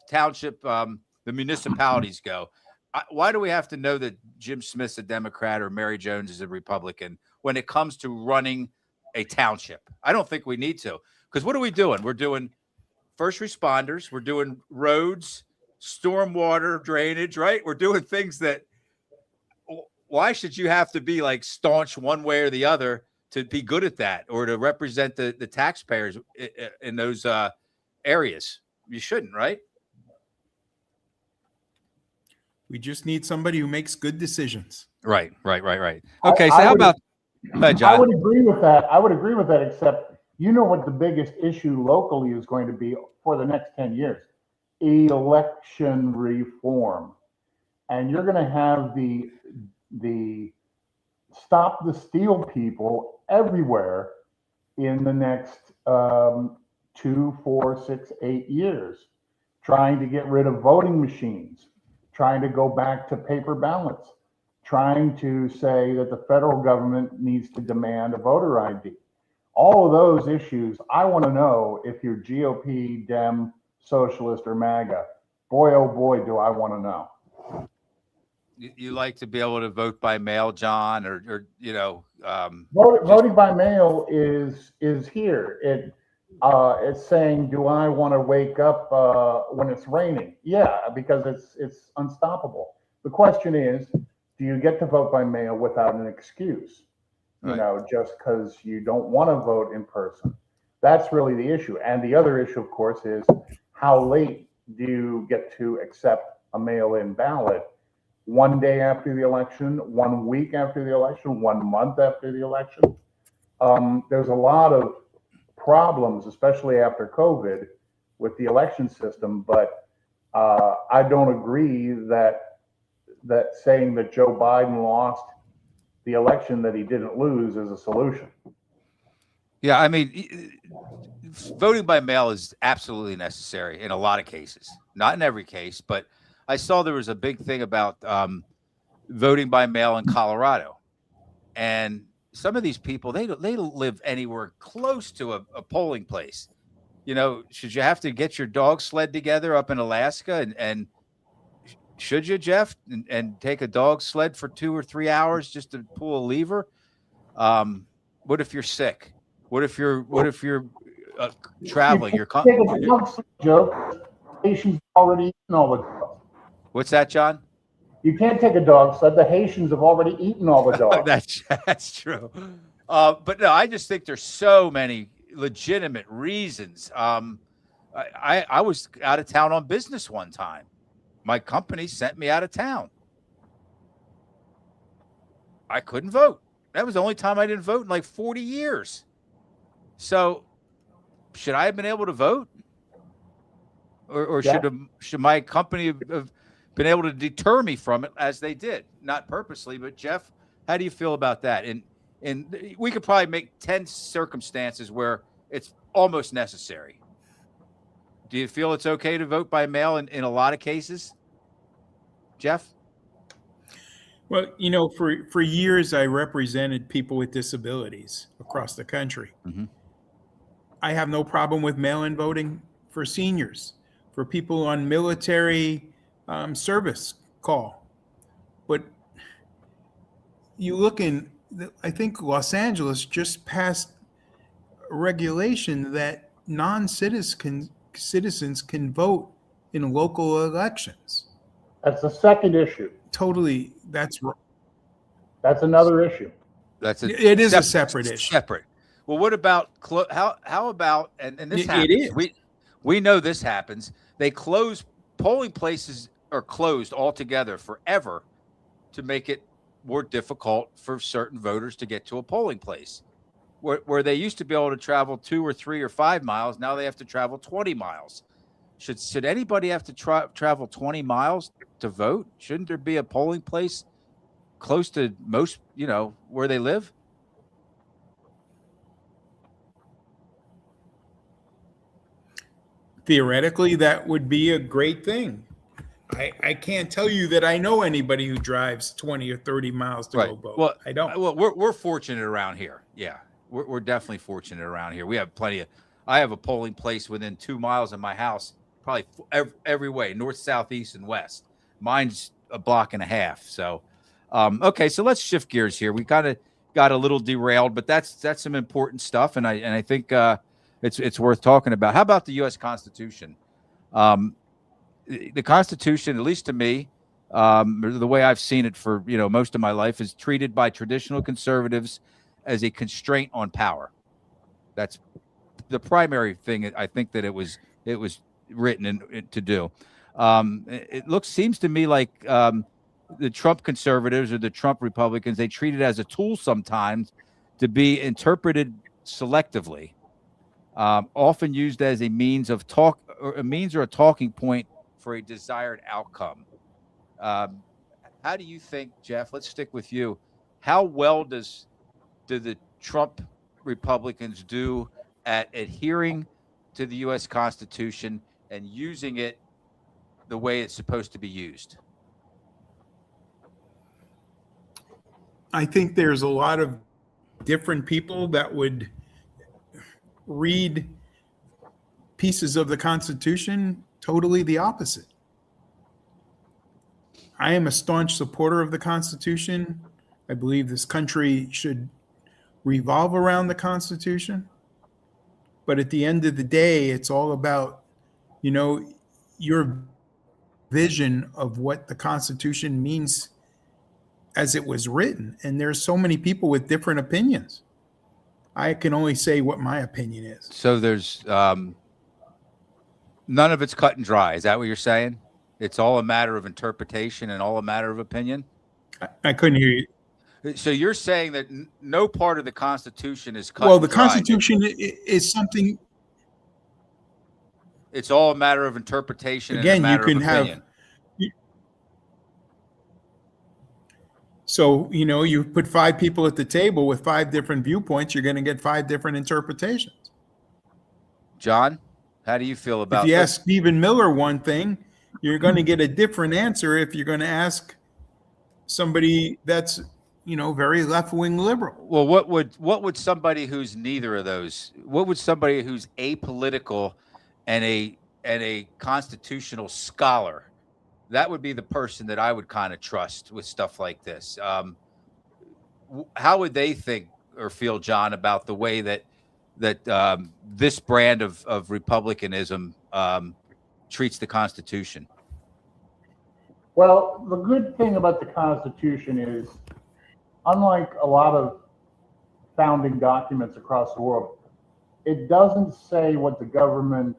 township, the municipalities go. Why do we have to know that Jim Smith's a Democrat or Mary Jones is a Republican when it comes to running a township? I don't think we need to, because what are we doing? We're doing first responders. We're doing roads, stormwater drainage, right? We're doing things that, why should you have to be like staunch one way or the other to be good at that or to represent the taxpayers in those areas? You shouldn't, right? We just need somebody who makes good decisions. Right. Okay, so how about John? I would agree with that. Except, you know what the biggest issue locally is going to be for the next 10 years? Election reform. And you're going to have the stop the steal people everywhere in the next 2, 4, 6, 8 years, trying to get rid of voting machines, trying to go back to paper ballots, trying to say that the federal government needs to demand a voter ID. All of those issues, I want to know if you're GOP, Dem, Socialist, or MAGA. Boy, oh boy, do I want to know. You like to be able to vote by mail, John, or you know, voting by mail is here. It's saying, do I want to wake up when it's raining? Yeah, because it's unstoppable. The question is, do you get to vote by mail without an excuse? You know, just because you don't want to vote in person. That's really the issue. And the other issue, of course, is how late do you get to accept a mail-in ballot? 1 day after the election, 1 week after the election, 1 month after the election. There's a lot of problems, especially after COVID, with the election system. But I don't agree that saying that Joe Biden lost the election that he didn't lose is a solution. Yeah, I mean, voting by mail is absolutely necessary in a lot of cases. Not in every case, but I saw there was a big thing about voting by mail in Colorado, and some of these people they don't live anywhere close to a polling place. You know, should you have to get your dog sled together up in Alaska, and should you, Jeff, and take a dog sled for 2 or 3 hours just to pull a lever? What if you're sick? What if you're traveling? Joe, Haitians already eaten all the dogs. What's that, John? You can't take a dog sled. The Haitians have already eaten all the dogs. That's true. But no, I just think there's so many legitimate reasons. I was out of town on business one time. My company sent me out of town. I couldn't vote. That was the only time I didn't vote in like 40 years. So should I have been able to vote? Or should my company have been able to deter me from it as they did? Not purposely, but Jeff, how do you feel about that? And we could probably make 10 circumstances where it's almost necessary. Do you feel it's okay to vote by mail in a lot of cases, Jeff? Well, you know, for years I represented people with disabilities across the country. Mm-hmm. I have no problem with mail-in voting for seniors, for people on military service call. But you look in, I think Los Angeles just passed a regulation that citizens can vote in local elections. That's the second issue. Totally, That's another issue. It is a separate issue. Separate. Well, what about how about and this happens? It is. We know this happens. They close polling places are closed altogether forever to make it more difficult for certain voters to get to a polling place. Where they used to be able to travel 2 or 3 or 5 miles, now they have to travel 20 miles. Should anybody have to travel 20 miles to vote? Shouldn't there be a polling place close to most, where they live? Theoretically, that would be a great thing. I can't tell you that I know anybody who drives 20 or 30 miles to go vote. Well, I don't. Well, we're fortunate around here. Yeah, we're definitely fortunate around here. We have plenty of. I have a polling place within 2 miles of my house, probably every way, north, south, east, and west. Mine's a block and a half. So, okay, so let's shift gears here. We kind of got a little derailed, but that's some important stuff, and I think it's worth talking about. How about the U.S. Constitution? The Constitution, at least to me, the way I've seen it for most of my life, is treated by traditional conservatives as a constraint on power. That's the primary thing I think that it was written to do. It seems to me like the Trump conservatives or the Trump Republicans, they treat it as a tool sometimes to be interpreted selectively, often used as a means of talk or a talking point for a desired outcome. How do you think, Jeff? Let's stick with you. How well do the Trump Republicans do at adhering to the U.S. Constitution and using it the way it's supposed to be used? I think there's a lot of different people that would read pieces of the Constitution totally the opposite. I am a staunch supporter of the Constitution. I believe this country should revolve around the Constitution. But at the end of the day, it's all about, your vision of what the Constitution means as it was written. And there's so many people with different opinions. I can only say what my opinion is. So there's none of it's cut and dry. Is that what you're saying? It's all a matter of interpretation and all a matter of opinion? I couldn't hear you. So you're saying that no part of the Constitution is cut Well, and the dry. Constitution is something. It's all a matter of interpretation. Again, and a matter you can of opinion. So, you put 5 people at the table with 5 different viewpoints, you're going to get 5 different interpretations. John, how do you feel about If you ask Stephen Miller one thing, you're going to get a different answer if you're going to ask somebody that's, very left-wing liberal. Well, what would somebody who's neither of those, what would somebody who's apolitical and a constitutional scholar, that would be the person that I would kind of trust with stuff like this. How would they think or feel, John, about the way that this brand of republicanism treats the Constitution? Well, the good thing about the Constitution is, unlike a lot of founding documents across the world, it doesn't say what the government,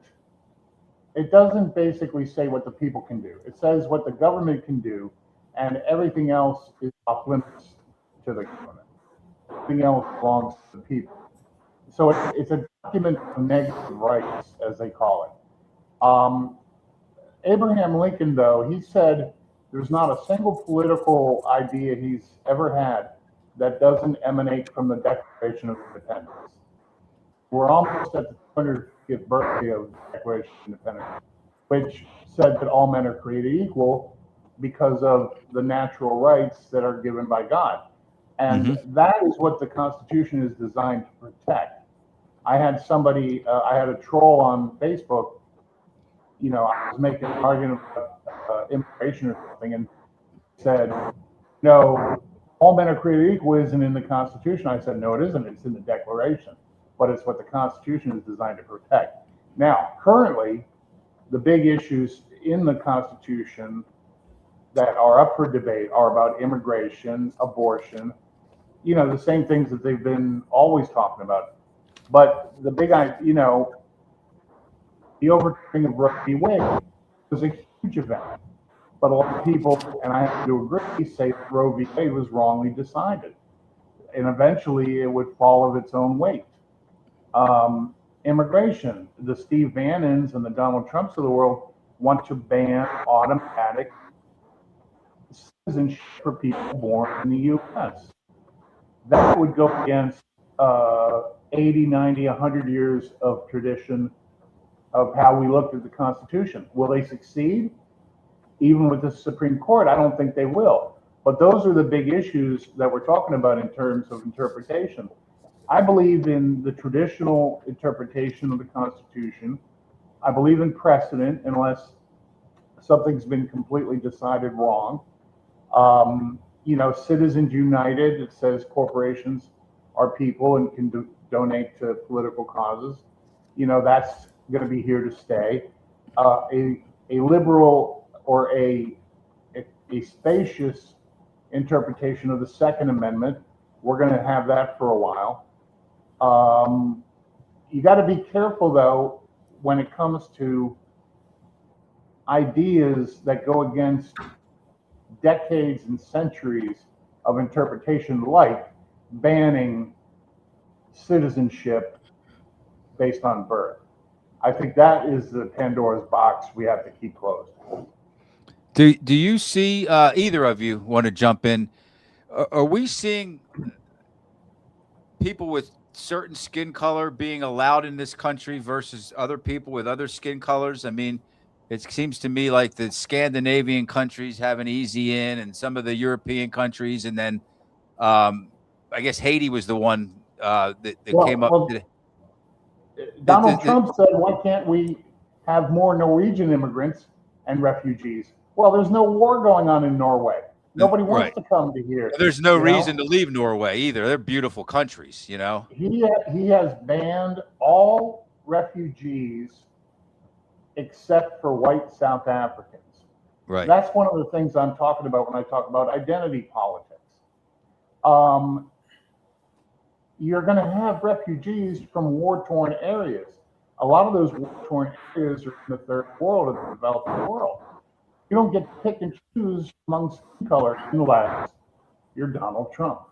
it doesn't basically say what the people can do. It says what the government can do, and everything else is off limits to the government. Everything else belongs to the people. So it's a document of negative rights, as they call it. Abraham Lincoln, though, he said there's not a single political idea he's ever had that doesn't emanate from the Declaration of Independence. We're almost at the 250th birthday of the Declaration of Independence, which said that all men are created equal because of the natural rights that are given by God. And that is what the Constitution is designed to protect. I had somebody, I had a troll on Facebook, I was making an argument about immigration or something, and said, no, all men are created equal isn't in the Constitution. I said, no, it isn't. It's in the Declaration, but it's what the Constitution is designed to protect. Now, currently, the big issues in the Constitution that are up for debate are about immigration, abortion, the same things that they've been always talking about. But the big, the overturning of Roe v. Wade was a huge event. But a lot of people, and I have to agree, say that Roe v. Wade was wrongly decided. And eventually it would fall of its own weight. Immigration, the Steve Bannons and the Donald Trumps of the world want to ban automatic citizenship for people born in the U.S. That would go against 80, 90, 100 years of tradition of how we looked at the Constitution. Will they succeed? Even with the Supreme Court, I don't think they will. But those are the big issues that we're talking about in terms of interpretation. I believe in the traditional interpretation of the Constitution. I believe in precedent unless something's been completely decided wrong. Citizens United, it says corporations are people and can donate to political causes. That's going to be here to stay. A liberal or a spacious interpretation of the Second Amendment, we're going to have that for a while. You got to be careful, though, when it comes to ideas that go against decades and centuries of interpretation, like banning citizenship based on birth. I think that is the Pandora's box we have to keep closed. Do you see, either of you want to jump in? Are we seeing people with certain skin color being allowed in this country versus other people with other skin colors? I mean, it seems to me like the Scandinavian countries have an easy in, and some of the European countries, and then I guess Haiti was the one that came up. Donald Trump said, why can't we have more Norwegian immigrants and refugees? Well, there's no war going on in Norway. Nobody wants to come to here. There's no reason to leave Norway either. They're beautiful countries, He has banned all refugees except for white South Africans. Right. That's one of the things I'm talking about when I talk about identity politics. You're going to have refugees from war-torn areas. A lot of those war-torn areas are in the third world and the developing world. You don't get to pick and choose among skin color unless you're Donald Trump.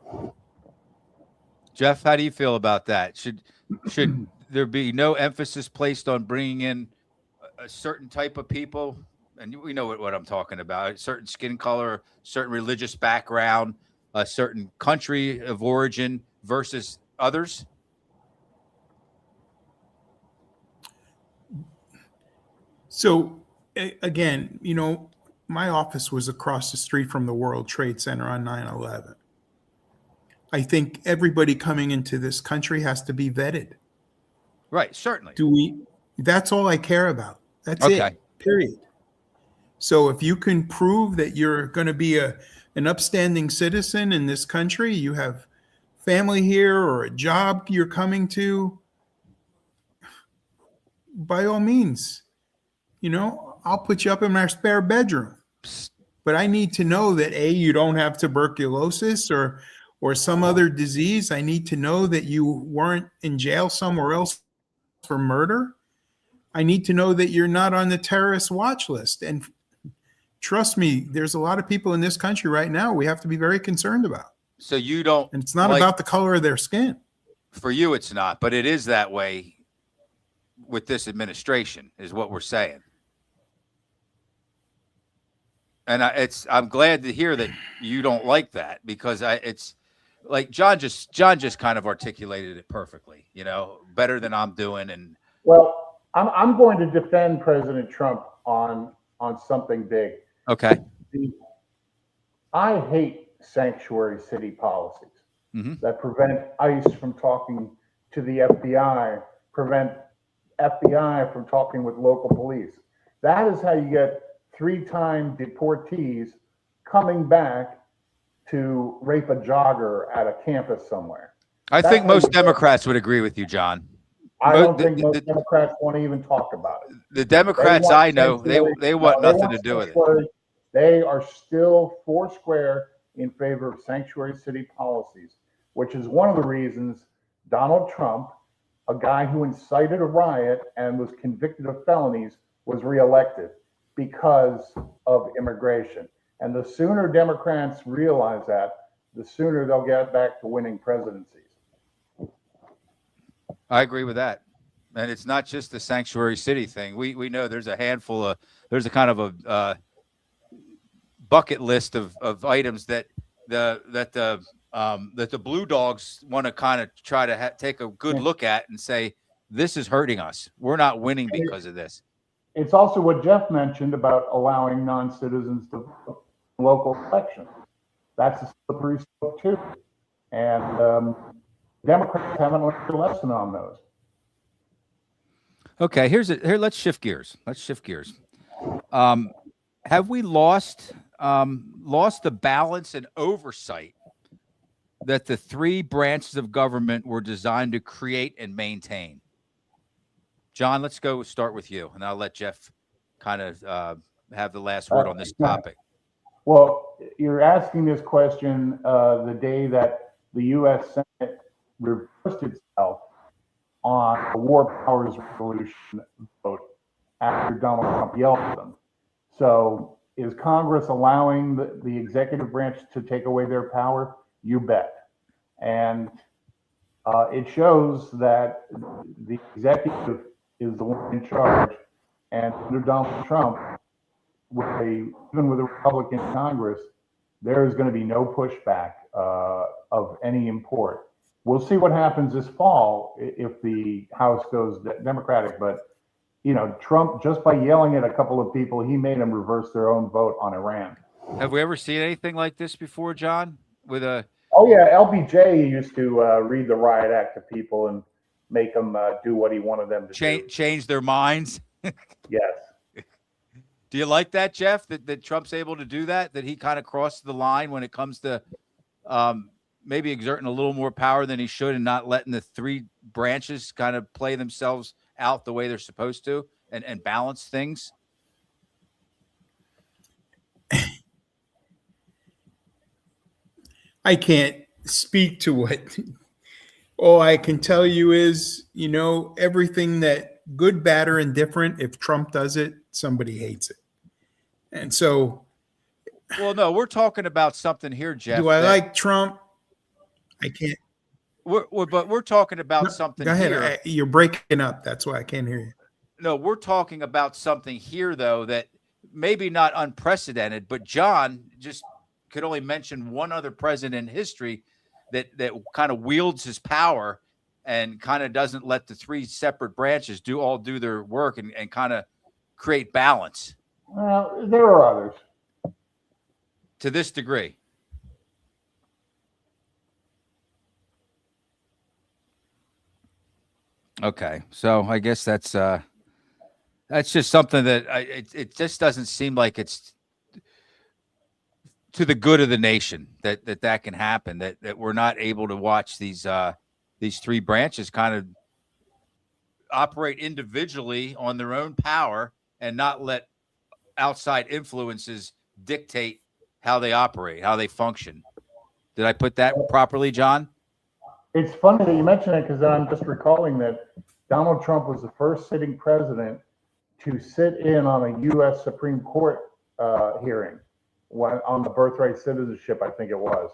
Jeff, how do you feel about that? Should there be no emphasis placed on bringing in a certain type of people? And we know what I'm talking about. A certain skin color, certain religious background, a certain country of origin versus others? So again, my office was across the street from the World Trade Center on 9/11. I think everybody coming into this country has to be vetted. Right, certainly. That's all I care about. That's it, period. So if you can prove that you're going to be an upstanding citizen in this country, you have family here or a job you're coming to, by all means, I'll put you up in my spare bedroom. But I need to know that you don't have tuberculosis or some other disease. I need to know that you weren't in jail somewhere else for murder. I need to know that you're not on the terrorist watch list. And trust me, there's a lot of people in this country right now we have to be very concerned about. So you don't. And it's not about the color of their skin. For you, it's not, but it is that way with this administration, is what we're saying. And I'm glad to hear that you don't like that, because like John just kind of articulated it perfectly, better than I'm doing. And Well, I'm going to defend President Trump on something big. okay. I hate sanctuary city policies Hmm. that prevent ICE from talking to the FBI, prevent FBI from talking with local police. That is how you get 3-time deportees coming back to rape a jogger at a campus somewhere. I That's think how most you get- Democrats would agree with you, John. I don't think most Democrats want to even talk about it. The Democrats want I know, sanctuary- they want no, nothing to do with it. sanctuary. They are still foursquare in favor of sanctuary city policies, which is one of the reasons Donald Trump, a guy who incited a riot and was convicted of felonies, was reelected because of immigration. And the sooner Democrats realize that, the sooner they'll get back to winning presidencies. I agree with that. And it's not just the sanctuary city thing. We know there's a there's a kind of a bucket list of items that the Blue Dogs want to kind of try to take a good look at and say, this is hurting us. We're not winning because of this. It's also what Jeff mentioned about allowing non-citizens to vote in local elections. That's a slippery slope too. And Democrats haven't learned a lesson on those. Okay, here. Let's shift gears. Have we lost the balance and oversight that the three branches of government were designed to create and maintain? John, let's start with you, and I'll let Jeff kind of have the last word on this topic. Well, you're asking this question the day that the U.S. Senate reversed itself on the War Powers Resolution vote after Donald Trump yelled at them. So is Congress allowing the executive branch to take away their power? You bet. And it shows that the executive is the one in charge. And under Donald Trump, even with a Republican Congress, there is going to be no pushback of any import. We'll see what happens this fall if the House goes Democratic. But, Trump, just by yelling at a couple of people, he made them reverse their own vote on Iran. Have we ever seen anything like this before, John? Oh, yeah. LBJ used to read the riot act to people and make them do what he wanted them to do. Change their minds? Yes. Do you like that, Jeff, that Trump's able to do that he kind of crossed the line when it comes to maybe exerting a little more power than he should and not letting the three branches kind of play themselves out the way they're supposed to and balance things? I can't speak to what. All I can tell you is, everything that good, bad, or indifferent, if Trump does it, somebody hates it. And so. Well, no, we're talking about something here, Jeff. Do I like Trump? I can't. But we're talking about something. Go ahead. Here. You're breaking up. That's why I can't hear you. No, we're talking about something here, though, that maybe not unprecedented, but John just could only mention one other president in history that kind of wields his power and kind of doesn't let the three separate branches do their work and kind of create balance. Well, there are others. To this degree. Okay, so I guess that's just something that it just doesn't seem like it's to the good of the nation that can happen, that we're not able to watch these three branches kind of operate individually on their own power and not let outside influences dictate how they operate, how they function. Did I put that properly, John? It's funny that you mention it because I'm just recalling that Donald Trump was the first sitting president to sit in on a U.S. Supreme Court hearing on the birthright citizenship, I think it was.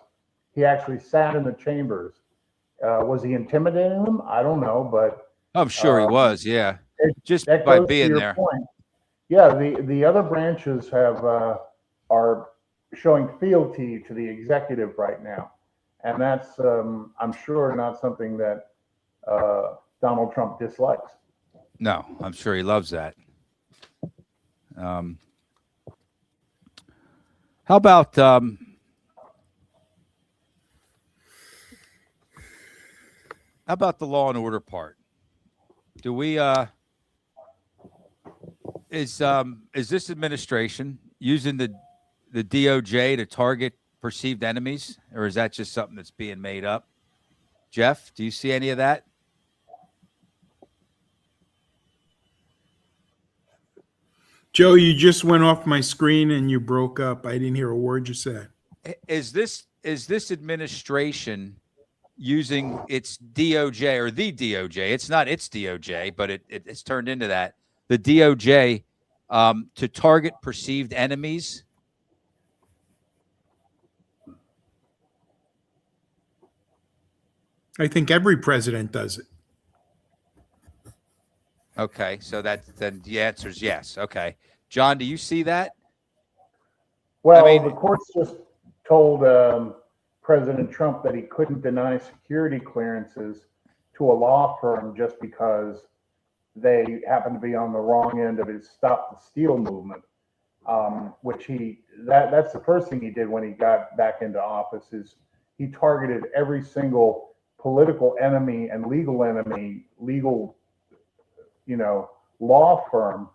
He actually sat in the chambers. Was he intimidating them? I don't know, but I'm sure he was. Yeah, just that by goes to being your there. point. Yeah, the other branches are showing fealty to the executive right now. And that's, I'm sure, not something that Donald Trump dislikes. No, I'm sure he loves that. How about the law and order part? Do we is this administration using the DOJ to target perceived enemies, or is that just something that's being made up? Jeff, do you see any of that? Joe, you just went off my screen and you broke up. I didn't hear a word you said. Is this administration using its DOJ or the DOJ? It's not its DOJ, but it's turned into that. The DOJ to target perceived enemies? I think every president does it. Okay, so then the answer is yes. Okay. John, do you see that? Well, I mean, the courts just told President Trump that he couldn't deny security clearances to a law firm just because they happened to be on the wrong end of his Stop the Steal movement, which that's the first thing he did when he got back into office is he targeted every single political enemy and legal enemy, law firm,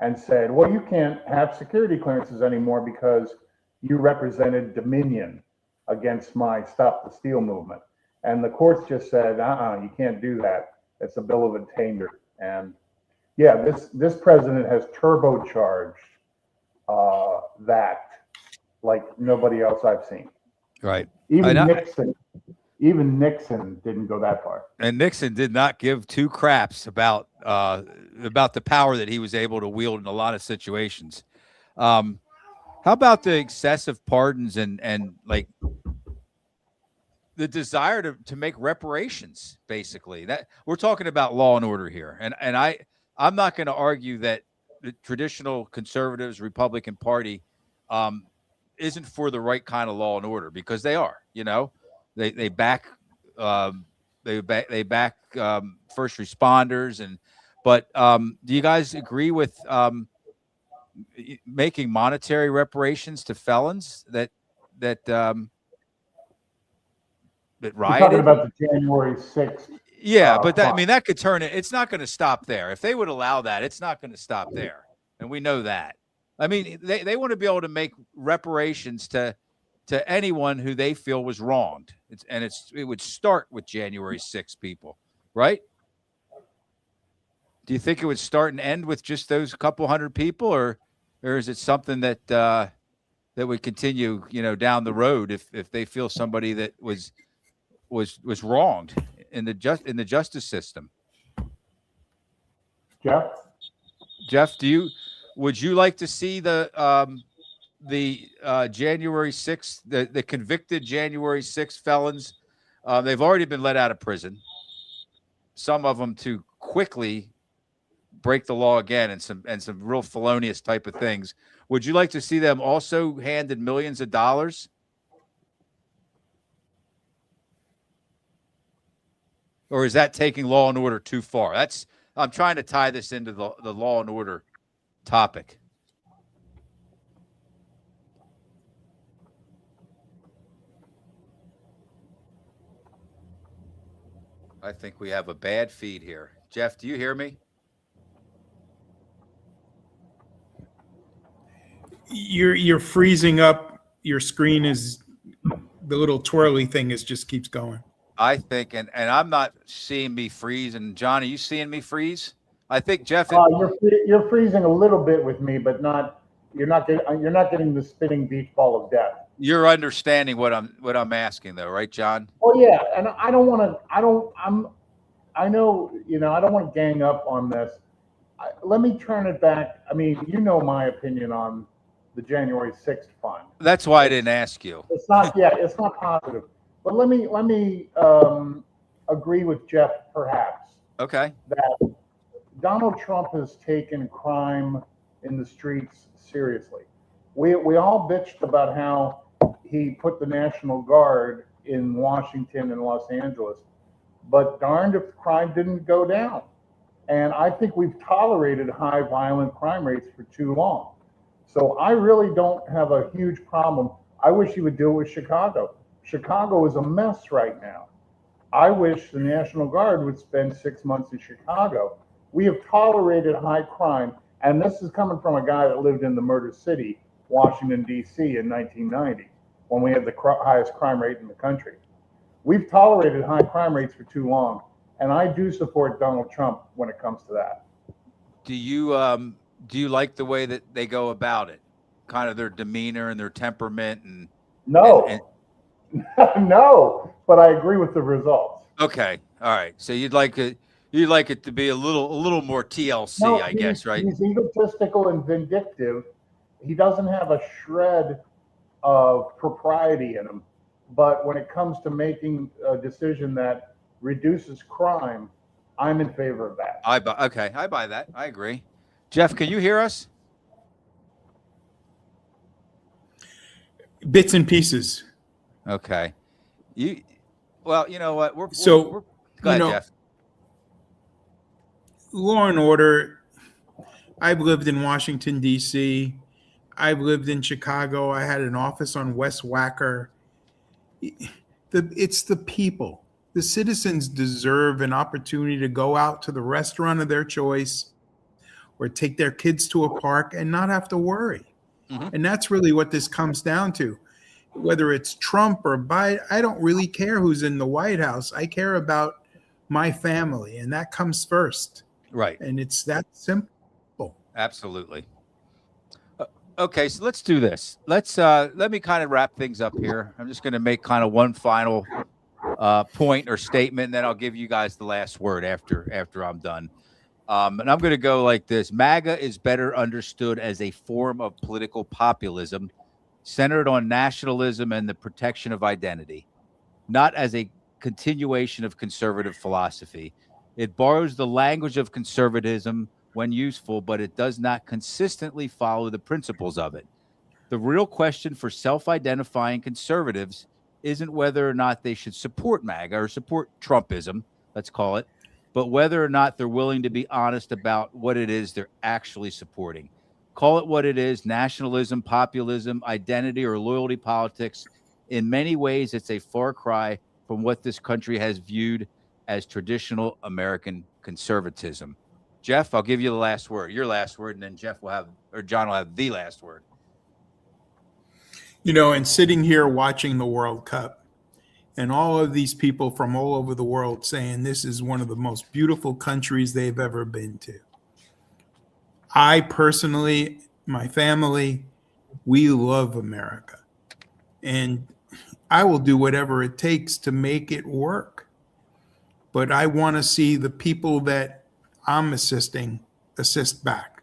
and said, well, you can't have security clearances anymore because you represented Dominion against my Stop the Steal movement. And the courts just said, you can't do that. It's a bill of attainder. And yeah, this president has turbocharged that like nobody else I've seen. right. Even Nixon didn't go that far. And Nixon did not give two craps about the power that he was able to wield in a lot of situations. How about the excessive pardons and like the desire to make reparations? Basically, that we're talking about law and order here, and I'm not going to argue that the traditional conservatives Republican Party isn't for the right kind of law and order, because they are. They back first responders, but do you guys agree with making monetary reparations to felons that rioted? You're talking about the January 6th. Yeah, but that could turn it. It's not going to stop there. If they would allow that, it's not going to stop there, and we know that. I mean, they want to be able to make reparations to anyone who they feel was wronged. It would start with January 6th people, right? Do you think it would start and end with just those couple hundred people, or is it something that would continue, down the road if they feel somebody that was wronged in the justice system? Jeff, would you like to see the January 6th, the convicted January 6th felons? They've already been let out of prison. Some of them to quickly break the law again and some real felonious type of things. Would you like to see them also handed millions of dollars? Or is that taking law and order too far? I'm trying to tie this into the law and order topic. I think we have a bad feed here. Jeff, do you hear me? You're freezing up. Your screen is the little twirly thing just keeps going. I think, and I'm not seeing me freeze. And John, are you seeing me freeze? I think Jeff. You're freezing a little bit with me, but not. You're not getting the spinning beach ball of death. You're understanding what I'm asking, though, right, John? Oh yeah, and I don't want to. I know. I don't want to gang up on this. Let me turn it back. I mean, my opinion on the January 6th fund. That's why I didn't ask you. It's not. Yeah, it's not positive. But let me agree with Jeff, perhaps. Okay. That Donald Trump has taken crime in the streets seriously. We all bitched about how he put the National Guard in Washington and Los Angeles. But darned if crime didn't go down. And I think we've tolerated high violent crime rates for too long. So I really don't have a huge problem. I wish he would do it with Chicago. Chicago is a mess right now. I wish the National Guard would spend 6 months in Chicago. We have tolerated high crime, and this is coming from a guy that lived in the Murder City, Washington, D.C. in 1990, when we had the highest crime rate in the country. We've tolerated high crime rates for too long, and I do support Donald Trump when it comes to that. Do you like the way that they go about it? Kind of their demeanor and their temperament and No, no, but I agree with the results. Okay, all right. So you'd like it to be a little more TLC, No, I guess, right? He's egotistical and vindictive. He doesn't have a shred of propriety in him. But when it comes to making a decision that reduces crime, I'm in favor of that. I buy that. I agree. Jeff, can you hear us? Bits and pieces. Okay. Well, you know what? We're So, go ahead, you know, Jeff. Law and order. I've lived in Washington, D.C. I've lived in Chicago. I had an office on West Wacker. It's the people. The citizens deserve an opportunity to go out to the restaurant of their choice or take their kids to a park and not have to worry. Mm-hmm. And that's really what this comes down to. Whether it's Trump or Biden, I don't really care who's in the White House. I care about my family, and that comes first. Right. And it's that simple. Absolutely. Okay, so let's do this. Let me kind of wrap things up here. I'm just going to make kind of one final point or statement, and then I'll give you guys the last word after I'm done. And I'm going to go like this. MAGA is better understood as a form of political populism centered on nationalism and the protection of identity, not as a continuation of conservative philosophy. It borrows the language of conservatism when useful, but it does not consistently follow the principles of it. The real question for self-identifying conservatives isn't whether or not they should support MAGA or support Trumpism, let's call it, but whether or not they're willing to be honest about what it is they're actually supporting. Call it what it is, nationalism, populism, identity, or loyalty politics. In many ways, it's a far cry from what this country has viewed as traditional American conservatism. Jeff, I'll give you the last word, your last word, and then John will have the last word. You know, and sitting here watching the World Cup and all of these people from all over the world saying this is one of the most beautiful countries they've ever been to. I personally, my family, we love America. And I will do whatever it takes to make it work. But I want to see the people that I'm assisting assist back.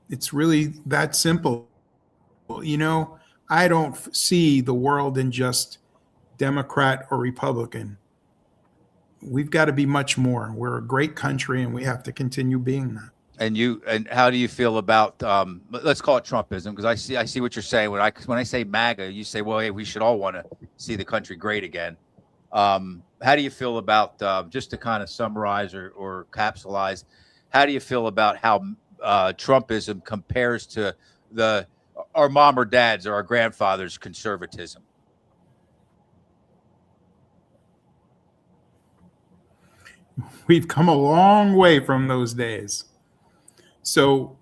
It's really that simple. You know, I don't see the world in just Democrat or Republican. We've got to be much more. We're a great country and we have to continue being that. And how do you feel about let's call it Trumpism, because I see what you're saying. When I say MAGA, you say, well, hey, we should all want to see the country great again. How do you feel about just to kind of summarize or capsulize? How do you feel about how Trumpism compares to our mom or dad's or our grandfather's conservatism? We've come a long way from those days. So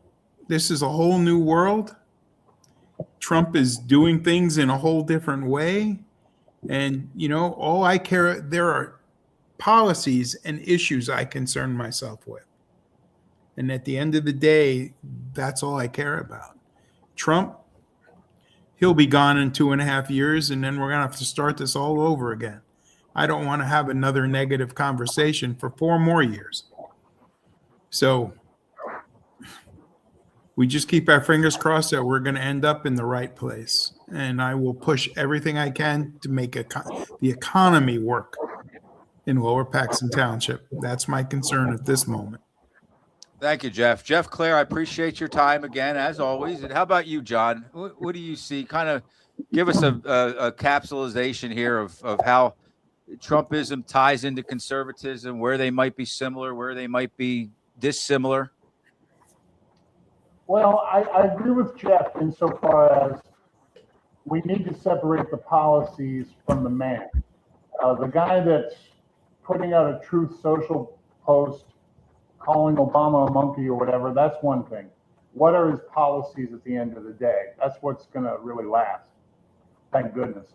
this is a whole new world. Trump is doing things in a whole different way. And, you know, there are policies and issues I concern myself with. And at the end of the day, that's all I care about. Trump, he'll be gone in 2.5 years, and then we're going to have to start this all over again. I don't want to have another negative conversation for 4 more years. So we just keep our fingers crossed that we're going to end up in the right place. And I will push everything I can to make the economy work in Lower Paxton Township. That's my concern at this moment. Thank you, Jeff. Jeff Clare, I appreciate your time again, as always. And how about you, John? What do you see? Kind of give us a capsulization here of how Trumpism ties into conservatism, where they might be similar, where they might be dissimilar. Well, I agree with Jeff insofar as we need to separate the policies from the man. The guy that's putting out a Truth Social post calling Obama a monkey or whatever, that's one thing. What are his policies at the end of the day? That's what's going to really last. Thank goodness.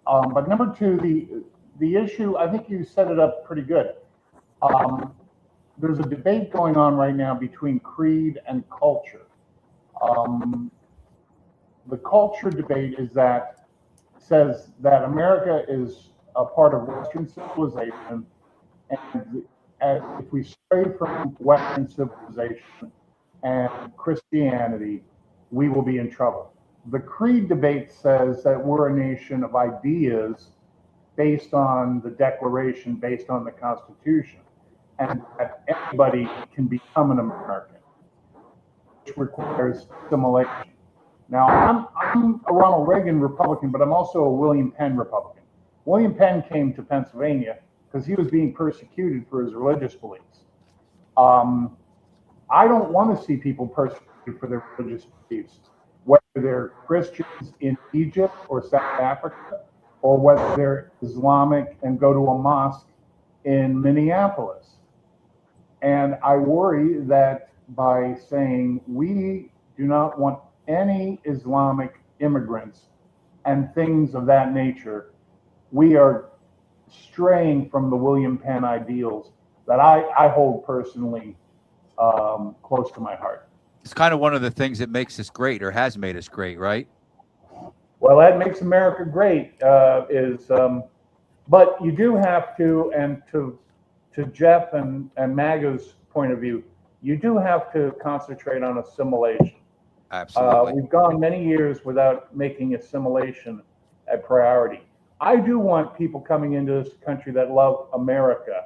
But number two, the issue, I think you set it up pretty good. There's a debate going on right now between creed and culture. The culture debate says that America is a part of Western civilization, and if we stray from Western civilization and Christianity, we will be in trouble. The creed debate says that we're a nation of ideas based on the Declaration, based on the Constitution, and that anybody can become an American, which requires assimilation. Now, I'm a Ronald Reagan Republican, but I'm also a William Penn Republican. William Penn came to Pennsylvania because he was being persecuted for his religious beliefs. I don't want to see people persecuted for their religious beliefs, whether they're Christians in Egypt or South Africa, or whether they're Islamic and go to a mosque in Minneapolis. And I worry that by saying we do not want any Islamic immigrants and things of that nature, we are straying from the William Penn ideals that I hold personally close to my heart. It's kind of one of the things that makes us great, or has made us great, right? Well, that makes America great, but you do have to, and to Jeff and MAGA's point of view, you do have to concentrate on assimilation. Absolutely. We've gone many years without making assimilation a priority. I do want people coming into this country that love America.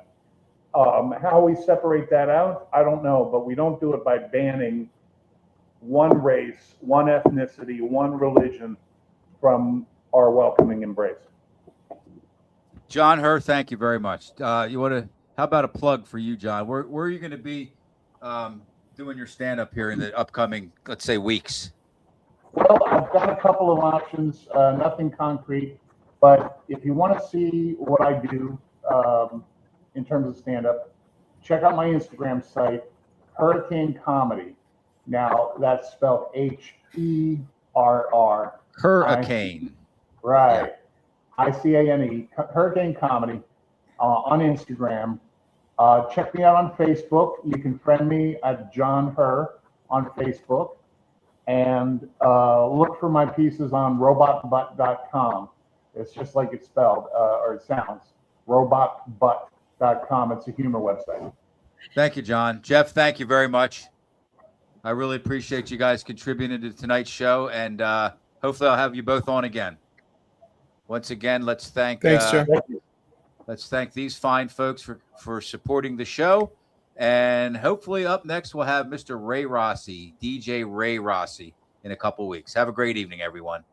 How we separate that out, I don't know, but we don't do it by banning one race, one ethnicity, one religion from our welcoming embrace. John Herr, thank you very much. You want to? How about a plug for you, John? Where are you going to be doing your stand-up here in the upcoming, let's say, weeks? Well, I've got a couple of options, nothing concrete, but if you want to see what I do in terms of stand-up, check out my Instagram site, Hurricane Comedy. Now, that's spelled Herr. Hurricane. Right. ICANE, Hurricane Comedy on Instagram. Check me out on Facebook. You can friend me at John Herr on Facebook. And look for my pieces on robotbutt.com. It's just like it's spelled, or it sounds, robotbutt.com. It's a humor website. Thank you, John. Jeff, thank you very much. I really appreciate you guys contributing to tonight's show, and hopefully I'll have you both on again. Once again, let's thank let's thank these fine folks for supporting the show. And hopefully up next we'll have Mr. Ray Rossi, DJ Ray Rossi, in a couple weeks. Have a great evening, everyone.